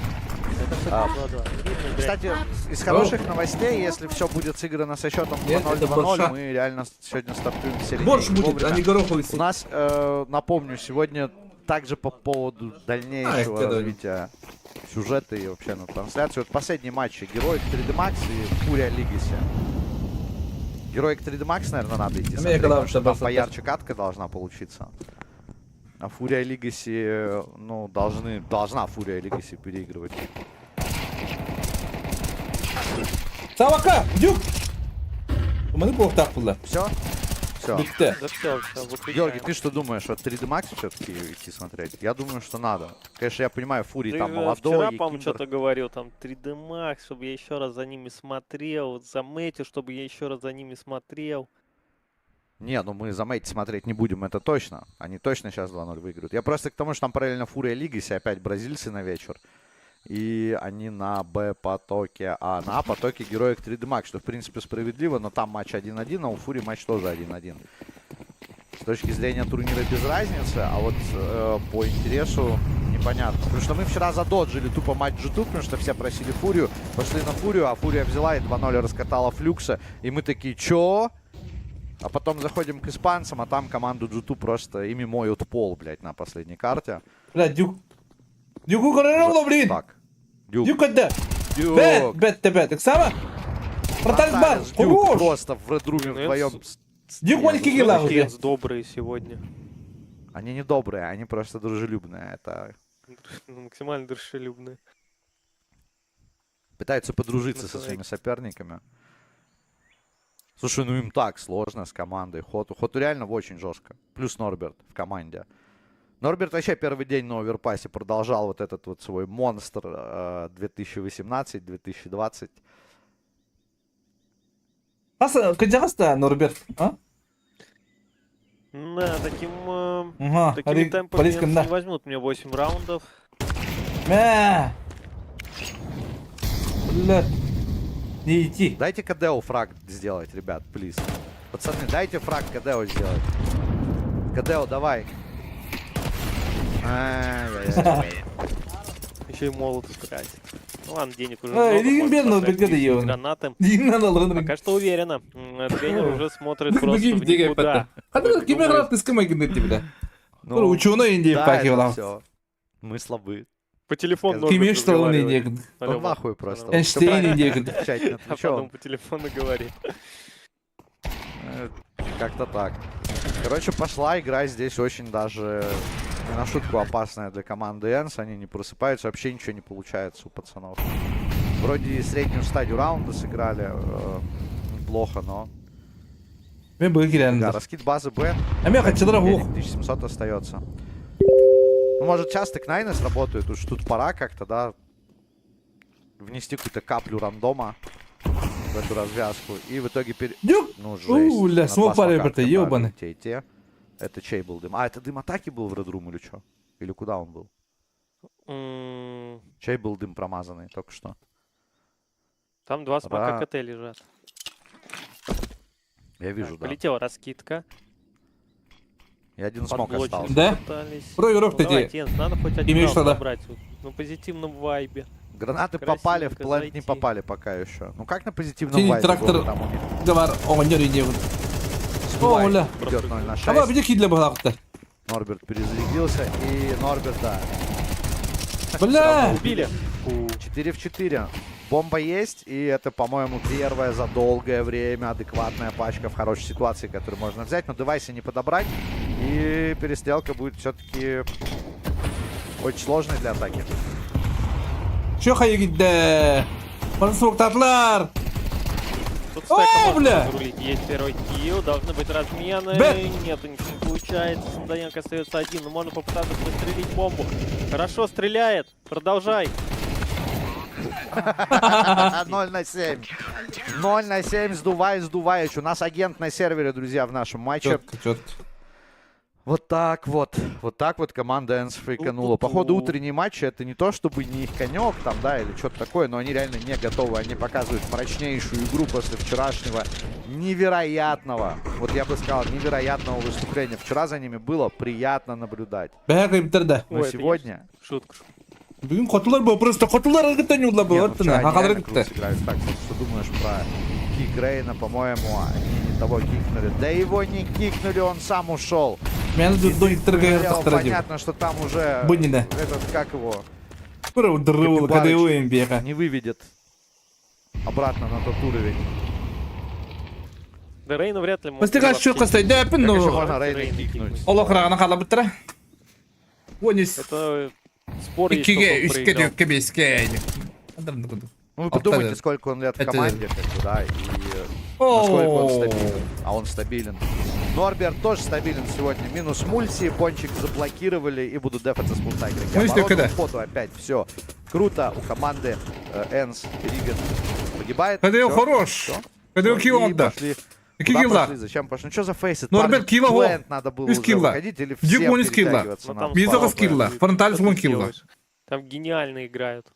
Кстати, из хороших новостей, если все будет сыграно со счетом 2-0-2-0, мы реально сегодня стартуем в середине. Борщ будет, а не гороховый. У нас, напомню, сегодня также по поводу дальнейшего развития сюжета и вообще на трансляцию. Вот последние матчи Героик 3D Max и Фурия Legacy. Героик 3D Max, наверное, надо идти смотреть, потому что там поярче катка должна получиться. А Фурия Legacy, ну, должна Фурия Legacy переигрывать. Савака! Дюк! У меня плохо так было. Все? Все. Да все, Георгий, ты что думаешь, вот 3D Max все-таки идти смотреть? Я думаю, что надо. Конечно, я понимаю, Фурий там молодой. Вчера, по-моему, что-то говорил, там 3D Max, чтобы я еще раз за ними смотрел. За Мэтью, чтобы я еще раз за ними смотрел. Не, ну мы за Мэйти смотреть не будем, это точно. Они точно сейчас 2-0 выиграют. Я просто к тому, что там параллельно Фурия Legacy, опять бразильцы на вечер. И они на Б-потоке, а на А-потоке Героик 3D Max, что в принципе справедливо, но там матч 1-1, а у Фури матч тоже 1-1. С точки зрения турнира без разницы, а вот по интересу непонятно. Потому что мы вчера задоджили тупо матч G2, потому что все просили Фурию, пошли на Фурию, а Фурия взяла и 2-0 раскатала Флюкса. И мы такие, чё? А потом заходим к испанцам, а там команду G2 просто ими моют пол, блядь, на последней карте. Блядь, Дюк. Дюку горело, блин! Так. Дюк отда! Дюк! Бет, так само? Протальбар, Дюк просто в редруме вдвоем. Дюк маленький гилав. Ence добрые сегодня. Они не добрые, они просто дружелюбные. Это... Максимально дружелюбные. Пытаются подружиться со своими соперниками. Слушай, ну им так сложно с командой. Хоту реально очень жестко. Плюс Норберт в команде. Норберт вообще первый день на оверпассе продолжал вот этот вот свой монстр 2018-2020. Кадягаста, Норберт, а? Да, такими темпами не возьмут мне 8 раундов. Блядь. Не идти. Дайте КДО фраг сделать, ребят, плиз. Пацаны, дайте фраг КДО сделать. КДО, давай. Еще и молот тратит. Ну ладно, денег уже много, гранаты. Пока что уверенно. Тренер уже смотрит просто в никуда. Ученый Индии впахивал. Мы слабы. По телефону разговаривает. Он в ахуе просто. А потом по телефону говорит. Как-то так. Короче, пошла игра здесь очень даже не на шутку опасная для команды Ence. Они не просыпаются, вообще ничего не получается у пацанов. Вроде среднюю стадию раунда сыграли неплохо, но... Да, раскид базы Б. 9700 остается. Ну, может, часто к Найна сработают, уж тут пора как-то, да, внести какую-то каплю рандома в эту развязку. И в итоге ну, жесть. Те. Это чей был дым? А, это дым атаки был в Red Room или что? Или куда он был? Чей был дым промазанный только что? Там 2 смока КТ лежат. Я вижу, так, да. Полетела раскидка. И один смог остался. Да? Проигрок ты надо хоть один раунд забрать. На позитивном вайбе. Гранаты попали, в плент не попали пока еще. Ну как на позитивном вайбе? Трактор. Давай, о, не идет 0 на 6. Норберт перезарядился, и Норберта убили. 4 в 4. Бомба есть, и это, по-моему, первая за долгое время адекватная пачка в хорошей ситуации, которую можно взять, но девайсы не подобрать, и перестрелка будет все-таки очень сложной для атаки. Чё хаегидде? Парасуктатлар! О, бля! Есть первый килл, должны быть размены. Нету, ничего не получается. Сандаенко остается один, но можно попытаться выстрелить бомбу. Хорошо стреляет, продолжай. 0 на 7. 0 на 7, сдувай. У нас агент на сервере, друзья, в нашем матче. Четко. Вот так вот команда Ence фейканула. Походу, утренние матчи — это не то, чтобы не их конек там, да, или что-то такое, но они реально не готовы. Они показывают мрачнейшую игру после вчерашнего невероятного, вот я бы сказал, невероятного выступления. Вчера за ними было приятно наблюдать. Но сегодня... Шутка. Бүгін Хотулар был просто Хотулар әрекеттен юлда был. Что думаешь про кик Рейна, по-моему, они не того кикнули. Да его не кикнули, он сам ушел. Понятно, что там уже этот, как его, не выведет обратно на тот уровень. Да Рейна вряд ли может. Постигать щука стоит, да, как еще можно Рейна кикнуть? Олохрана хала бітірі. Это спор есть, что Ну вы подумайте, сколько он лет в команде, как бы, да, и насколько он стабилен. А он стабилен. Норберт тоже стабилен сегодня. Минус мульти, пончик заблокировали и будут дефаться с мультайкером. Хоту опять, все. Круто у команды Ence. Риган погибает. Кадео хорош. Кадео килл, да. Зачем пошли? Ну что за фейсы? Норберт килла. Надо было уже выходить или всем перетягиваться? Без скилла. Фронталь с килла. Там гениально играют.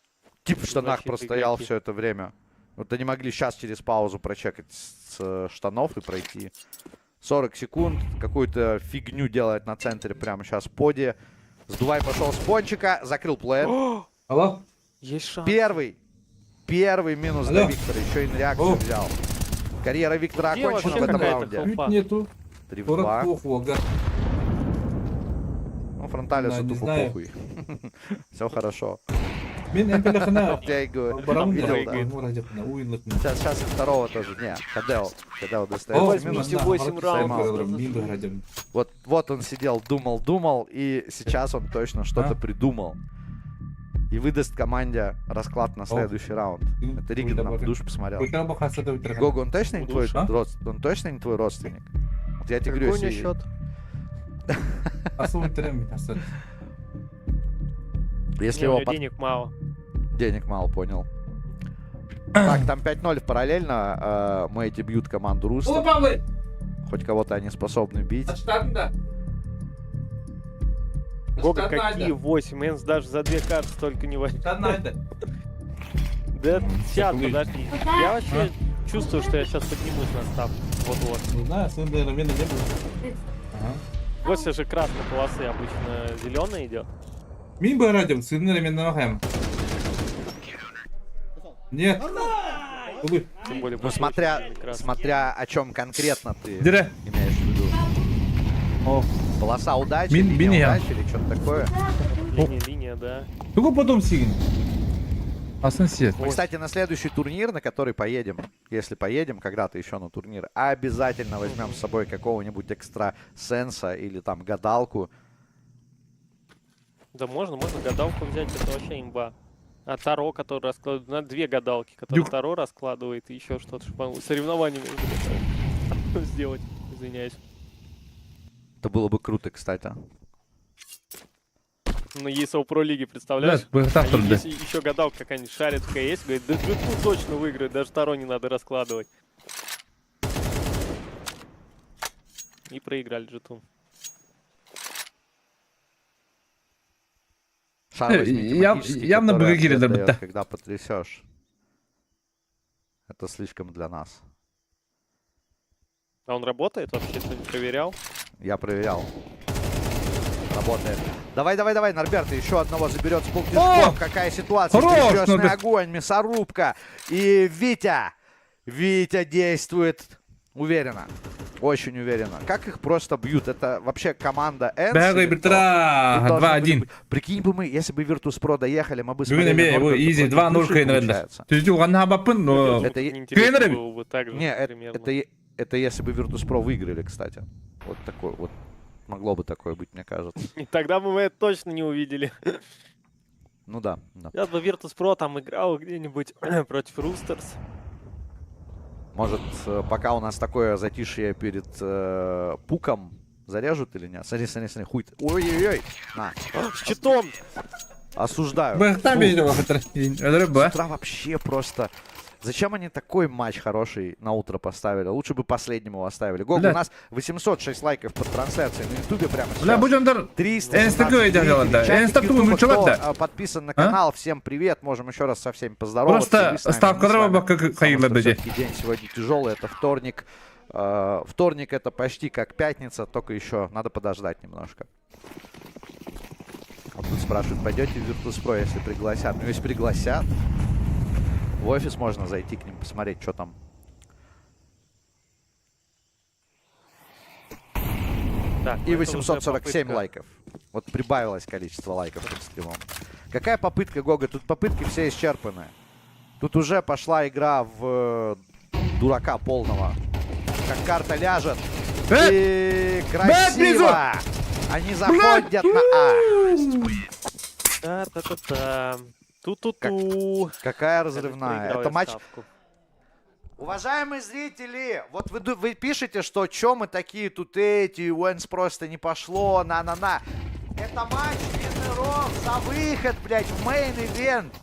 Тип в штанах простоял все это время. Вот они могли сейчас через паузу прочекать с штанов и пройти. 40 секунд. Какую-то фигню делает на центре прямо сейчас поди. Сдувай пошел с пончика. Закрыл плеер. Алло? Есть шанс. Первый минус для Виктора. Еще и на реакцию взял. Карьера Виктора окончена в этом раунде. Нету. 3-2. Ну, фронталису тупо похуй. Все хорошо. Я и говорю, видел, да. Сейчас и второго тоже. Не, Кадео достает. Минус 8 раундов. Вот он сидел, думал, и сейчас он точно что-то придумал. И выдаст команде расклад на следующий раунд. Это Риган нам в душ посмотрел. Гого, он точно не твой родственник? Он точно не твой родственник? Вот я тебе говорю, если... счет? Если его денег мало. Денег мало, понял. Так, там 5-0 параллельно. Мы эти бьют команду Руста. Хоть кого-то они способны бить. Гога, какие 8? Энс даже за 2 карты столько не возьмет. Да сейчас, подожди. Я вообще чувствую, что я сейчас поднимусь на став. Вот-вот. Не знаю, сын, наверное, не будет. После же красной полосы обычно зеленая идет. Мимба радио, сын, наверное, нет. Тем более, ну, смотря о чем конкретно ты имеешь в виду. Полоса удачи, линия удачи или что-то такое? Линия, да. Только потом сигнал. Мы, кстати, на следующий турнир, на который поедем, если поедем когда-то еще на турнир, обязательно возьмем с собой какого-нибудь экстрасенса или там гадалку. Да можно гадалку взять, это вообще имба. А Таро, который раскладывает, на 2 гадалки, которые Таро раскладывает и еще что-то, чтобы соревнования сделать, извиняюсь. Это было бы круто, кстати. Ну, ESL Pro лиги, представляешь? Если еще гадалка какая-нибудь шарит в КС, говорит, да G2 точно выиграет, даже Таро не надо раскладывать. И проиграли G2. Явно бы выиграли, когда потрясешь. Это слишком для нас. А он работает вообще? Ты не проверял? Я проверял. Работает. Давай, Норберт, еще одного заберет с полтишком. Какая ситуация? Перекрестный огонь, мясорубка. И Витя действует уверенно. Очень уверенно. Как их просто бьют? Это вообще команда Ence. 2-1. Прикинь бы мы, если бы Virtus.pro доехали, мы бы смотрели. Это если бы Virtus.pro выиграли, кстати. Вот такой вот. Могло бы такое быть, мне кажется. И тогда бы мы это точно не увидели. Ну да. Сейчас бы Virtus.pro там играл где-нибудь против Roosters. Может, пока у нас такое затишье перед пуком, зарежут или нет? Смотри, хуй. Ой-ой-ой. На. С щитом! Осуждаю. С утра вообще просто Зачем они такой матч хороший на утро поставили? Лучше бы последним его оставили. Гога, у нас 806 лайков под трансляцией на ютубе прямо сейчас. 317 кто подписан на канал. Всем привет. Можем еще раз со всеми поздороваться. Просто ставка дрова, как день сегодня тяжелый. Это вторник. Вторник это почти как пятница, только еще надо подождать немножко. Вот тут спрашивают, пойдете в Virtus.pro, если пригласят. Ну, если пригласят, в офис можно зайти к ним, посмотреть, что там. Так, и 847 лайков. Вот прибавилось количество лайков под стримом. Какая попытка, Гога? Тут попытки все исчерпаны. Тут уже пошла игра в дурака полного. Как карта ляжет. И красиво! Они заходят на А. Та-та-та-та. Ту-ту-ту. Какая разрывная. Это матч... Уважаемые зрители, вот вы пишете, что чё мы такие тут эти, у Ence просто не пошло, на-на-на. Это матч винеров за выход, блядь, в мейн-ивент.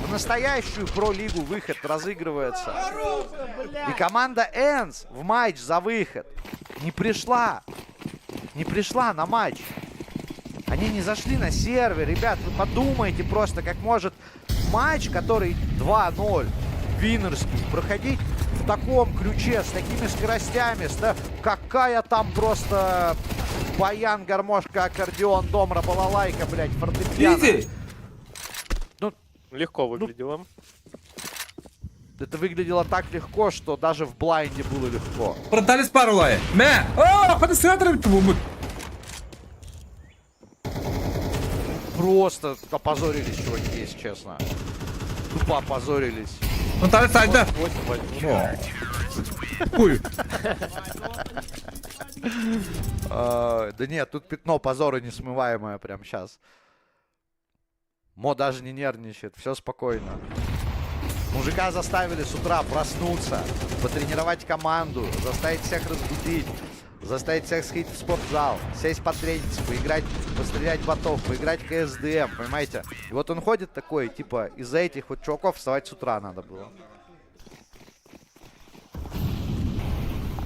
В настоящую про-лигу выход разыгрывается. И команда Ence в матч за выход не пришла. Не пришла на матч. Они не зашли на сервер. Ребят, вы подумайте просто, как может матч, который 2-0, винерский, проходить в таком ключе, с такими скоростями. Какая там просто баян, гармошка, аккордеон, домра, балалайка, блядь, фортепиано. Легко выглядело. Это выглядело так легко, что даже в блайнде было легко. Продались пару лай. О, подсмотрим твой. Просто опозорились, чуваки, если честно. Тупо опозорились. Ну, там сайт, да? Хуй. Да нет, тут пятно позора несмываемое прямо сейчас. Мо даже не нервничает, все спокойно. Мужика заставили с утра проснуться, потренировать команду, заставить всех разбудить, заставить всех сходить в спортзал, сесть потрениться, поиграть, пострелять ботов, поиграть в КСДМ, понимаете? И вот он ходит такой, типа, из-за этих вот чуваков вставать с утра надо было.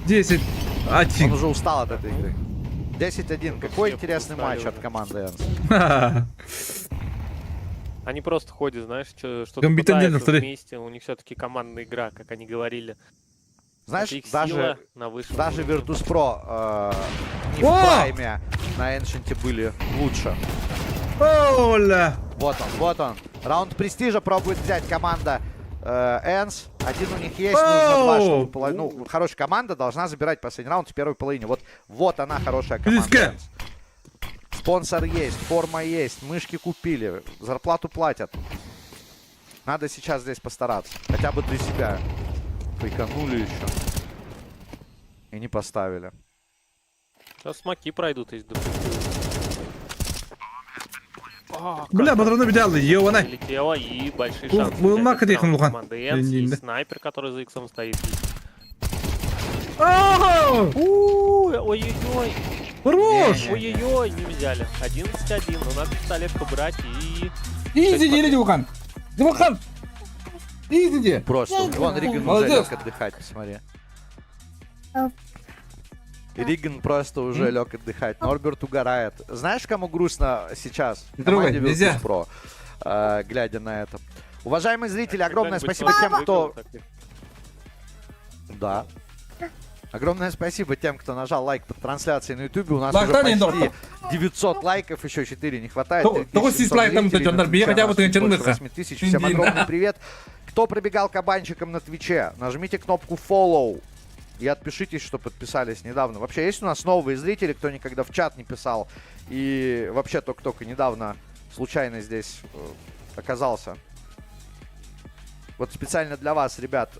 10-1. Он уже устал от этой игры. 10-1. Какой интересный матч от команды Ence. Они просто ходят, знаешь, что-то пытаются вместе. У них все-таки командная игра, как они говорили. Знаешь, даже Virtus.pro не в прайме на Ancient были лучше. Вот он. Раунд престижа пробует взять команда Ence. Один у них есть, нужно два, чтобы половину. Ну, хорошая команда должна забирать последний раунд в первой половине. Вот она, хорошая команда Ence. Спонсор есть, форма есть, мышки купили, зарплату платят. Надо сейчас здесь постараться. Хотя бы для себя. Фейканули еще. И не поставили. Сейчас смоки пройдут из дупы. Бля, патроны взял, ёвана. Летело, и большие шансы. Команда Ence, и снайпер, который за иксом стоит. Ой-ой-ой. Хорош! Ой-ой-ой, не взяли. 11-1, но надо пистолетку брать и... Иди, Дивухан! Дивухан! Иди! Просто, вон Риган уже лег отдыхать, посмотри. Риган просто уже лег отдыхать. Норберт угорает. Знаешь, кому грустно сейчас? Команде Virtus.pro, глядя на это. Уважаемые зрители, огромное спасибо тем, кто... Да. Огромное спасибо тем, кто нажал лайк под трансляцией на ютубе. У нас уже почти 900 лайков, еще 4 не хватает. 8000. Всем огромный привет. Кто пробегал кабанчиком на твиче, нажмите кнопку follow и отпишитесь, что подписались недавно. Вообще, есть у нас новые зрители, кто никогда в чат не писал и вообще только недавно случайно здесь оказался. Вот специально для вас, ребят,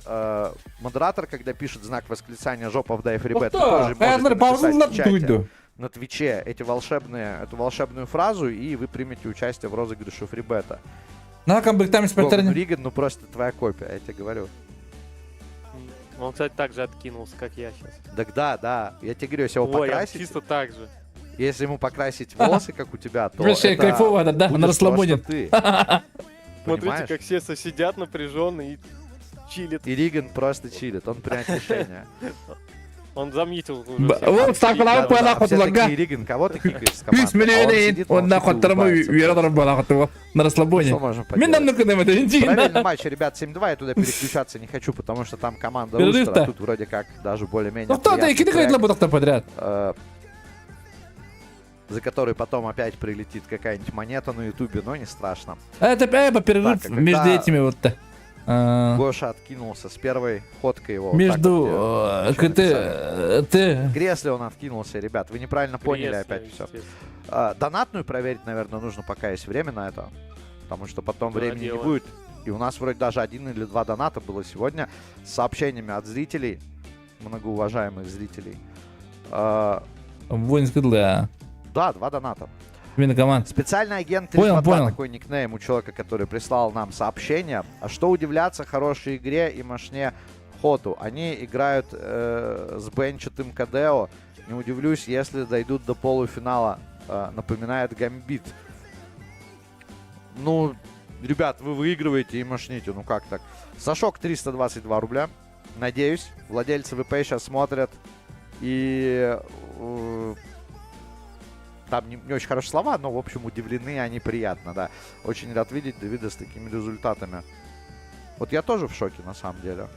модератор, когда пишет знак восклицания «Жопа в дайв ребят», тоже можете написать в чате на твиче эту волшебную фразу, и вы примете участие в розыгрыше фрибета. Риган, ну просто твоя копия, я тебе говорю. Он, кстати, так же откинулся, как я сейчас. Так да. Я тебе говорю, если его покрасить... чисто так же. Если ему покрасить волосы, как у тебя, то это кайфово, да, на расслабоне. Смотрите, как все сидят напряженно и чилит. И Риган просто чилит, он принять решение. Он заметил. Вот ставка на упала, Все-таки Риган, кого ты кикаешь с Пис командой? он нахуй тормови, вера была на расслабоне. Правильный матч, ребят, 7-2, я туда переключаться не хочу, потому что там команда Устра, тут вроде как даже более-менее ну кто ты, кидай лабуток-то подряд. За который потом опять прилетит какая-нибудь монета на ютубе, но не страшно. Это перерыв между этими вот-то. Гоша откинулся с первой ходкой его. Между Гресли он откинулся, ребят. Вы неправильно поняли опять все. Донатную проверить, наверное, нужно, пока есть время на это. Потому что потом времени не будет. И у нас вроде даже 1 или 2 доната было сегодня с сообщениями от зрителей, многоуважаемых зрителей. Да, 2 доната. Специальный агент 322, такой никнейм у человека, который прислал нам сообщение. А что удивляться хорошей игре и мощне Хоту? Они играют с бенчатым КДО. Не удивлюсь, если дойдут до полуфинала. Напоминает Гамбит. Ну, ребят, вы выигрываете и мощните. Ну как так? Сашок 322 рубля. Надеюсь, владельцы ВП сейчас смотрят. И... Там не очень хорошие слова, но, в общем, удивлены они приятно, да. Очень рад видеть Давида с такими результатами. Вот я тоже в шоке, на самом деле,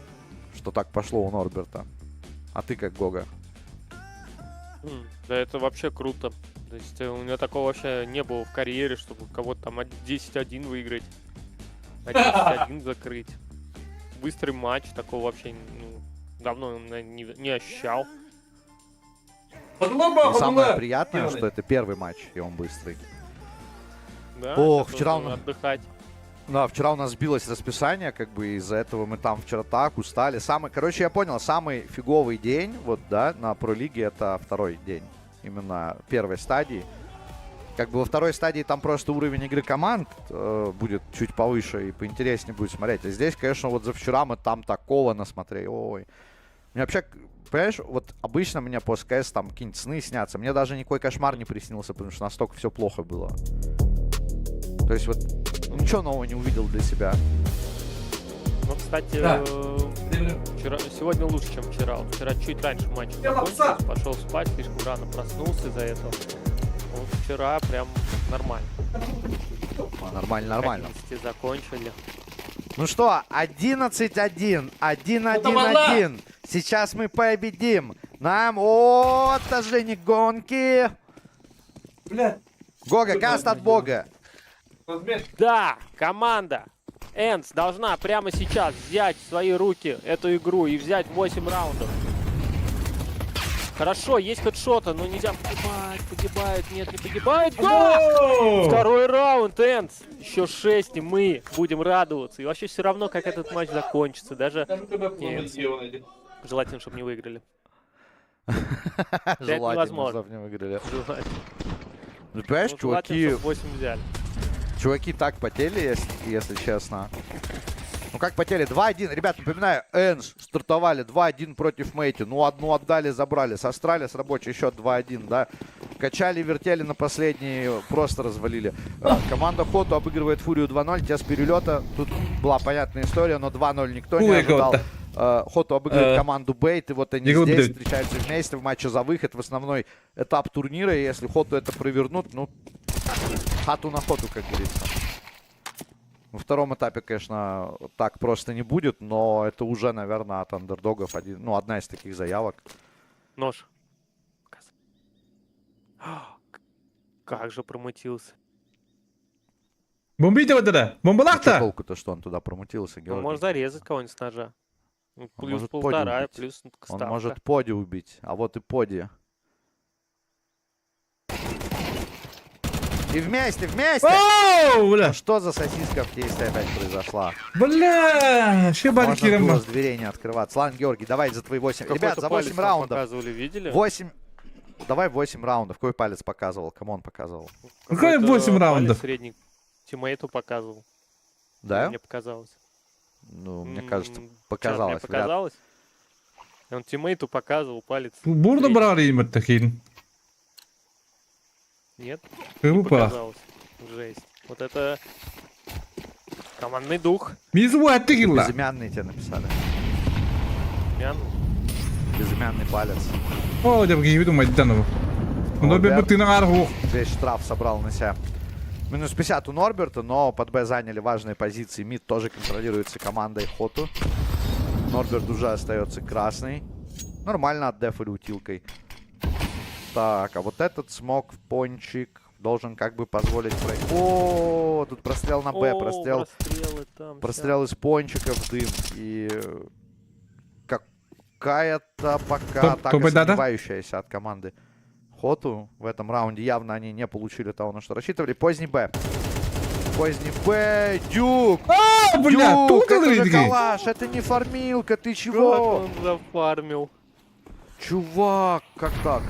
что так пошло у Норберта. А ты как, Гога? Да это вообще круто. То есть у меня такого вообще не было в карьере, чтобы кого-то там 10-1 выиграть. 11-1 закрыть. Быстрый матч, такого вообще давно не ощущал. И самое приятное, что это первый матч, и он быстрый. Да, ох, вчера у нас... отдыхать. Да, вчера у нас сбилось расписание, как бы из-за этого мы там вчера так устали. Короче, я понял, самый фиговый день, вот, да, на Про-лиге это 2-й день. Именно первой стадии. Как бы во 2-й стадии там просто уровень игры команд будет чуть повыше и поинтереснее будет смотреть. А здесь, конечно, вот за вчера мы там такого насмотрели. Ой. Мне вообще... Понимаешь, вот обычно мне после КС там какие-нибудь сны снятся. Мне даже никакой кошмар не приснился, потому что настолько все плохо было. То есть вот ничего нового не увидел для себя. Ну, кстати, сегодня лучше, чем вчера. Вчера чуть раньше матч закончился, пошел спать, слишком рано проснулся из-за этого. Вот вчера прям нормально. Нормально. Закончили. Ну что, 11-1, 1-1-1. Сейчас мы победим. Нам отражение гонки. Гога, каст от бога. Да, команда Ence должна прямо сейчас взять в свои руки эту игру и взять 8 раундов. Хорошо, есть хедшоты, но нельзя погибает, нет, не погибает. Да! 2-й раунд, Ence. Еще 6, и мы будем радоваться. И вообще все равно, как этот матч закончится. Даже желательно, чтобы не выиграли. Желательно, чтобы не выиграли. Ну, понимаешь, чуваки так потели, если честно. Ну как потели? 2-1. Ребят, напоминаю, Ence стартовали 2-1 против Мэйти. Ну, одну отдали, забрали. С Австралии с рабочий счет 2-1, да. Качали, вертели на последний, просто развалили. Команда Хоту обыгрывает Фурию 2-0. Те с перелета. Тут была понятная история, но 2-0 никто не ожидал. Хоту обыгрывает команду Бейт. И вот они здесь встречаются вместе в матче за выход в основной этап турнира. И если Хоту это провернут, ну, Хату на Хоту, как говорится. Во втором этапе, конечно, так просто не будет, но это уже, наверное, от андердогов одна из таких заявок. Нож. Как же промутился. Бомбите вот это! Бомбалахта! Толку-то, что он туда промутился, Георгий? Он может зарезать кого-нибудь с ножа. Плюс 1,5, плюс ставка. Он может поди убить, а вот и поди. И вместе! Бля. Что за сосиска в тесте опять произошла? Бля, вообще можно было с дверей не открываться. Ладно, Георгий, давай за твои 8. Ребят, за 8 раундов. Показывали, видели? 8. Давай 8 раундов. Какой палец показывал? Кому он показывал? Какой 8 раундов? Средний тиммейту показывал. Да? Мне показалось. Ну, мне кажется, показалось. Мне показалось. Он тиммейту показывал палец. Burada брали им такие. Нет? Группа. Жесть. Вот это Командный дух. Безымянный тебе написали. Безымянный палец. О, я бы думать, Данова. Норберт, ты на аргу. Весь штраф собрал на себя. Минус 50 у Норберта, но под Б заняли важные позиции. Мид тоже контролируется командой Хоту. Норберт уже остается красный. Нормально отдефали утилкой. Так, а вот этот смог в пончик должен как бы позволить пройти. О, тут прострел на Б, прострел из пончика в дым. И какая-то пока атака сомневающаяся от команды Хоту. В этом раунде явно они не получили того, на что рассчитывали. Поздний Б. Поздний Б. Дюк! Бля, Дюк, это же калаш, это не фармилка, ты чего? Он зафармил. Чувак, как так?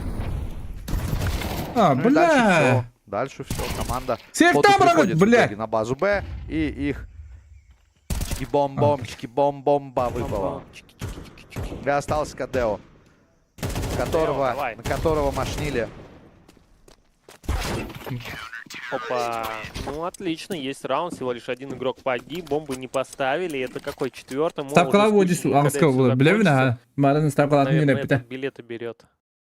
Ну бля. Дальше все. Команда Хоту приходит в на базу Б. И их чики-бом-бом выпало. И остался Кадео, на которого мошнили. Опа. Ну, отлично. Есть раунд. Всего лишь один игрок погиб. Бомбы не поставили. Это какой? 4-й? Ставкалар водишь, ангского, бля, Марин ставкалар не наверное, этот билеты берет.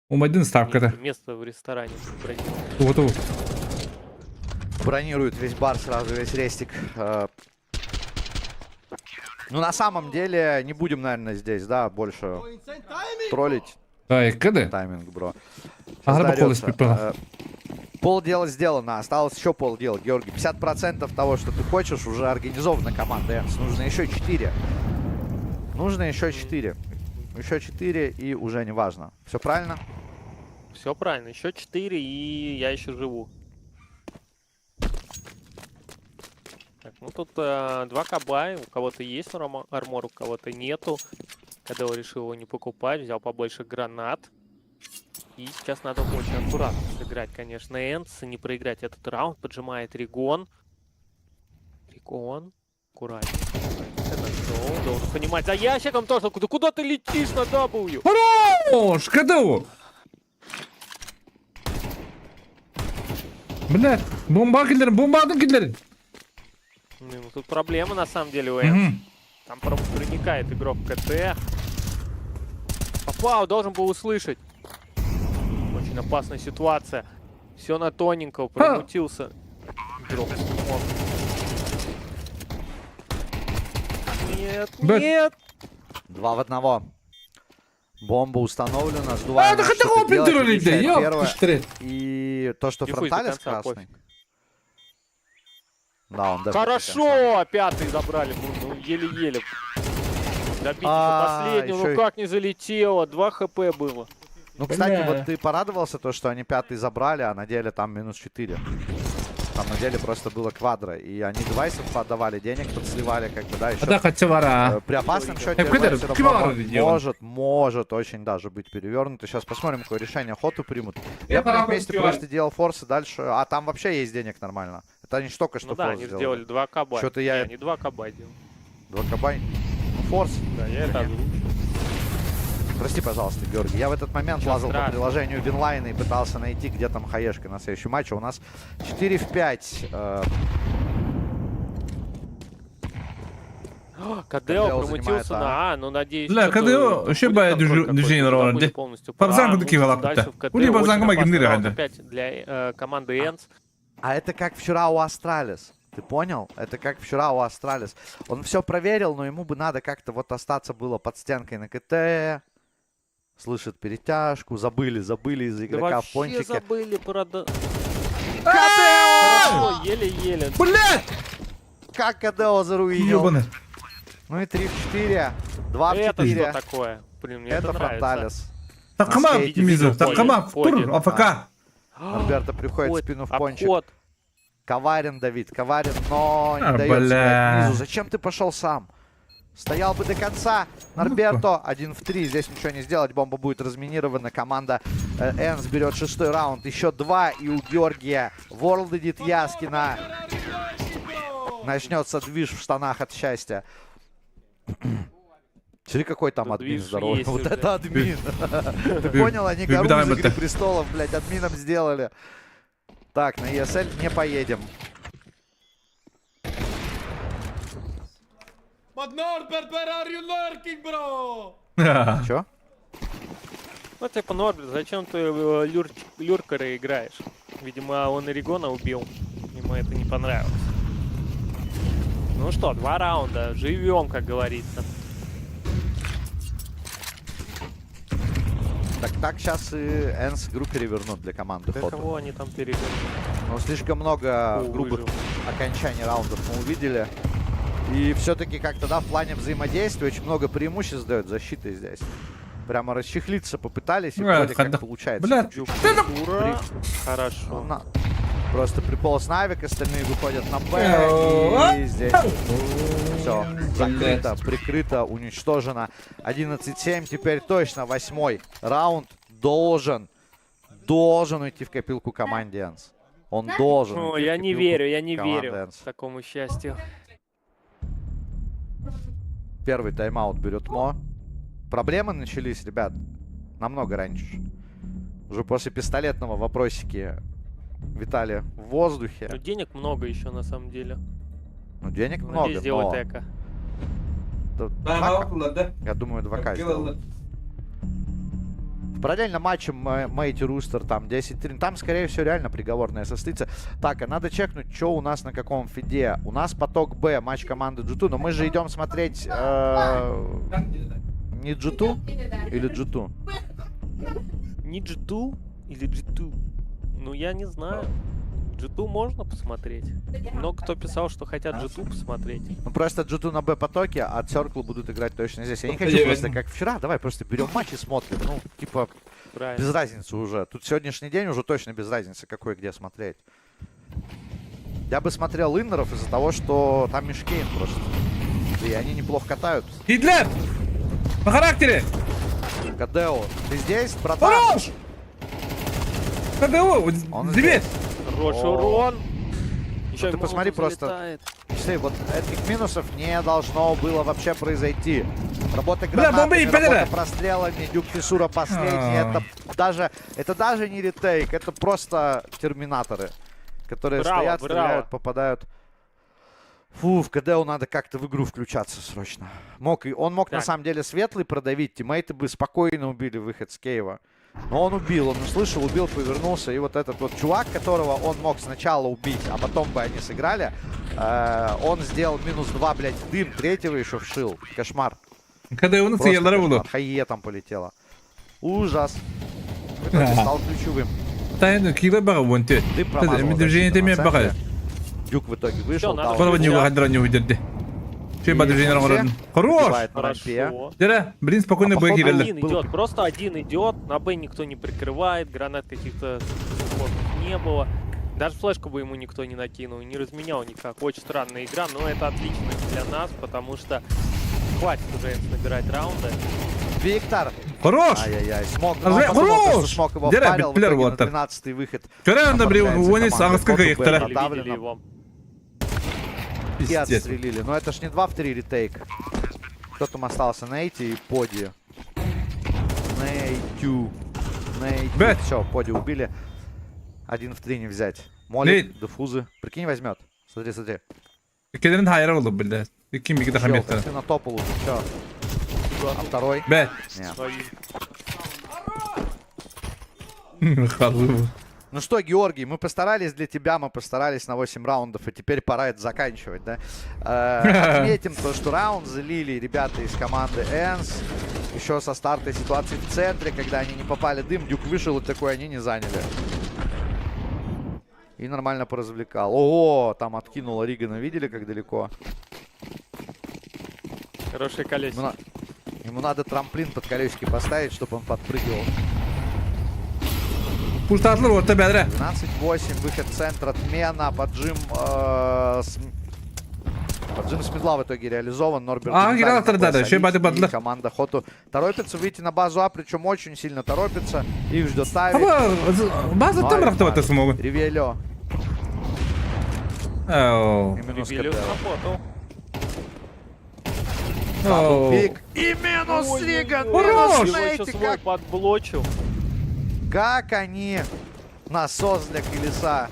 Один ставка-то. Место в ресторане. Готово. Бронирует весь бар сразу, весь рестик. Ну, на самом деле, не будем, наверное, здесь, да, больше троллить. Тайминг, бро. Полдела сделано, осталось еще полдела, Георгий. 50% того, что ты хочешь, уже организована команда Ence. Нужно еще 4. Нужно еще 4. Еще 4 и уже не важно. Все правильно? Все правильно. Еще 4 и я еще живу. Так, ну тут 2 кабай. У кого-то есть армор, у кого-то нету. Когда он решил его не покупать, взял побольше гранат. И сейчас надо очень аккуратно сыграть, конечно, Ence, не проиграть этот раунд. Поджимает Ригон. Ригон. Аккуратнее. Это должен понимать. За ящиком тоже. Куда ты летишь на W? Хорош! Хоту! Блядь, бомбардер. Ну, тут проблема на самом деле у Ence. Там проникает игрок КТ. Вау, должен был услышать. Очень опасная ситуация. Все на тоненького, промутился. Нет, нет. 2 в 1. Бомба установлена, сдуваем. И то, что фронталис красный. Да, он хорошо, 5-й забрали. Ну, еле-еле. Добить последнего, ну как не залетело. 2 хп было. Ну, кстати, вот ты порадовался, то, что они 5-й забрали, а на деле там минус 4. Там на деле просто было квадро. И они девайсов подавали, денег подсливали, как бы, да, еще. При опасном счете может очень даже быть перевернут. И сейчас посмотрим, какое решение Хоту примут. Я бы вместе просто делал форс и дальше. А там вообще есть денег нормально. Это они только что форс сделали. Да, они сделали 2 кабай. Что-то я... Не 2 кабай делал. 2 кабай? Ну, форс. Да, я это озвучил. Прости, пожалуйста, Георгий. Я в этот момент лазал по приложению Винлайна и пытался найти, где там хаешка на следующий матч. У нас 4 в 5. Кадео промутился на А, но надеюсь, что... Кадео вообще бывает движение на раунде. Парзанку такие лапта. У него парзанку магнитный опять для команды Ence. А это как вчера у Астралис. Ты понял? Это как вчера у Астралис. Он все проверил, но ему бы надо как-то вот остаться было под стенкой на КТ. Слышит перетяжку. Забыли из-за игрока в пончике. Забыли про... Кадео! Еле-еле. Блять! Как Кадео заруинил. Ну и 3 в 4. 2 в 4. Это что такое? Блин, мне это фронталис. Такама, Мизу, Такама, тур, АФК. Альберто приходит в спину в пончик. Коварен, Давид, коварен, но не дает себя Мизу. Зачем ты пошел сам? Стоял бы до конца. Норберто 1 в 3. Здесь ничего не сделать. Бомба будет разминирована. Команда Ence берет 6-й раунд. Еще 2. И у Георгия World Edit Яскина начнется движ в штанах от счастья. Смотри, какой там админ здоровый. Вот это админ. Ты понял? Они гору из Игры Престолов, блядь, админом сделали. Так, на ESL не поедем. Чё? Ну, типа, Норберт, зачем ты люркера играешь? Видимо, он Эригона убил. Ему это не понравилось. Ну что, 2 раунда. Живем, как говорится. Так сейчас и Ence игру перевернут для команды Для Хоту. кого они там перевернут? Ну, слишком много грубых окончаний раундов мы увидели. И все-таки как-то, да, в плане взаимодействия очень много преимуществ дает защиты здесь. Прямо расчехлиться попытались, и вроде как получается. Хорошо. Просто приполз Навик, остальные выходят на Б, и здесь все закрыто, прикрыто, уничтожено. 11-7, теперь точно 8-й раунд должен уйти в копилку команде Ence. Он должен. Ну, я не верю такому счастью. Первый тайм-аут берет Мо. Проблемы начались, ребят, намного раньше. Уже после пистолетного вопросики витали в воздухе. Ну, денег много еще на самом деле. Ну, денег много, но... сделать эко. Я думаю, 2К сделал. В параллельном матче Мейти Рустер там 10-3. Там, скорее всего, реально приговорная состоится. Так, а надо чекнуть, что у нас на каком фиде. У нас поток Б, матч команды G2. Но мы же идем смотреть... Не G2 или G2? Не G2 или G2? Ну, я не знаю. G2 можно посмотреть. Много кто писал, что хотят G2 посмотреть. Ну, просто G2 на Б потоке, а Circle будут играть точно здесь. Я не хочу просто как вчера. Давай просто берем матч и смотрим. Ну, типа, без разницы уже. Тут сегодняшний день уже точно без разницы, какой где смотреть. Я бы смотрел иннеров из-за того, что там Мишкейн просто. И они неплохо катают. Гитлер! На характере! Кадео, ты здесь, братан? Хорош! Кадео, дверь! Хороший урон. Еще ты посмотри просто. Все, вот этих минусов не должно было вообще произойти. Работа гранатами, работа прострелами, Дюк Фиссура последний. Это даже не ретейк, это просто терминаторы, которые стоят, стреляют, попадают. Фу, в КДУ надо как-то в игру включаться срочно. Он мог на самом деле светлый продавить, тиммейты бы спокойно убили выход с Кейва. Но он убил, он услышал, убил, повернулся. И вот этот вот чувак, которого он мог сначала убить, а потом бы они сыграли, он сделал -2, блядь, дым, третьего еще вшил. Кошмар. Когда он съел, Хайе там полетело. Ужас. Стал ключевым. Дым промазал. Дюк в итоге вышел. Хорош! Блин, спокойно Б идет, просто один идет, на Б никто не прикрывает, гранат каких-то не было. Даже флешку бы ему никто не накинул, не разменял никак. Очень странная игра, но это отлично для нас, потому что хватит уже набирать раунды. Виктор! Хорош! Ай-яй-яй, смог. Хорош! Смог его впарил, в итоге на 13-й выход. Вчера он добрел, он из Арскага Виктора. И отстрелили. Но это ж не 2 в 3 ретейк. Кто там остался? Нейти и Поди. Нейтю. Все, Поди убили. 1 в 3 не взять. Молик, дефузы. Прикинь, возьмет. Смотри, смотри. Кедрин хайер oldu блядь. Ким bir Ты на топ лучше. Все. А второй? Нет. Ну что, Георгий, мы постарались для тебя, мы постарались на 8 раундов, и теперь пора это заканчивать, да? Отметим то, что раунд залили ребята из команды Ence. Еще со старта ситуации в центре, когда они не попали дым, Дюк вышел и такой они не заняли. И нормально поразвлекал. Ого, там откинуло Ригана, видели, как далеко? Хорошее колесико. Ему надо трамплин под колесики поставить, чтобы он подпрыгивал. 12-8, выход в центр, отмена, поджим с медла в итоге реализован. Норберт и команда Хоту торопится выйти на базу А, причем очень сильно торопится. Их ждет Тави. База там рахтовать смогут. Ревелио. Ревелио сработал. Пик. И минус Риган. Минус Нейти. Как подблочил. Как они насос для колеса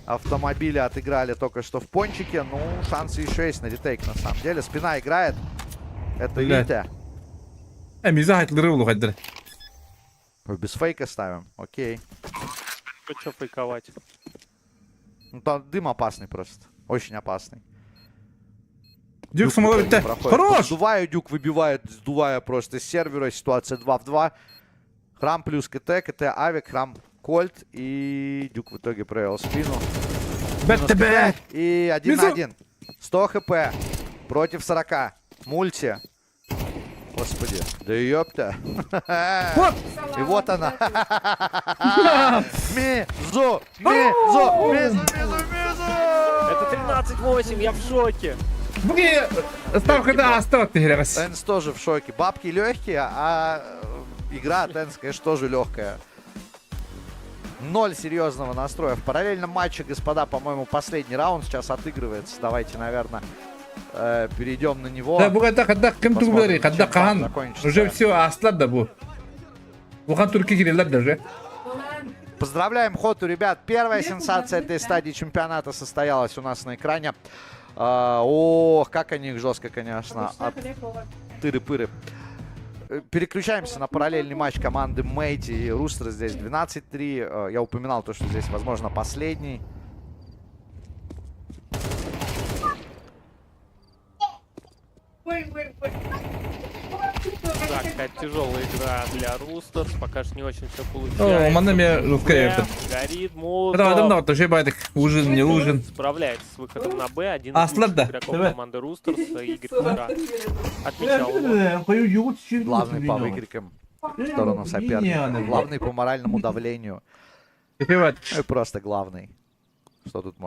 автомобили отыграли только что в пончике. Ну, шансы еще есть на ретейк, на самом деле. Спина играет. Это Витя. Без фейка ставим. Окей. Что фейковать? Ну, там дым опасный просто. Очень опасный. Дюк самоловит. Хорош! Сдуваю, Дюк выбивает, сдувая просто из сервера. Ситуация 2 в 2. Храм плюс КТ, КТ Авик, Храм Кольт. И Дюк в итоге провел спину. БТБ! И 1-1. 100 хп. Против 40. Мульти. Господи. Да ёпта. Вот! И вот она. Мизу! Мизу! Мизу! Это 13-8, я в шоке. Ставка да, ставка. Ence тоже в шоке. Бабки легкие, а игра от Ence, конечно, тоже легкая. 0 серьезного настроя. В параллельном матче, господа, по-моему, последний раунд сейчас отыгрывается. Давайте, наверное, перейдем на него. Да, когда кем-то говорит, когда Кахан уже все ослаб был. Ухан турки кириллар даже. Поздравляем Хоту, ребят. Первая сенсация этой стадии чемпионата состоялась у нас на экране. Ох, как они их жестко, конечно. Тыры-пыры. Переключаемся на параллельный матч команды Мэйти и Рустер. Здесь 12-3. Я упоминал то, что здесь, возможно, последний. Так, какая тяжелая игра для Рустерс. Пока что не очень все получается. О, манами русская. Горит, молот. Да, тоже бывает ужин, не ужин. Справляется с выходом на Б. Один из игроков команды Рустерс, Игорь Кура, отмечал его. Главный по выкрикам в сторону соперника. Главный по моральному давлению. И просто главный. Что тут можно?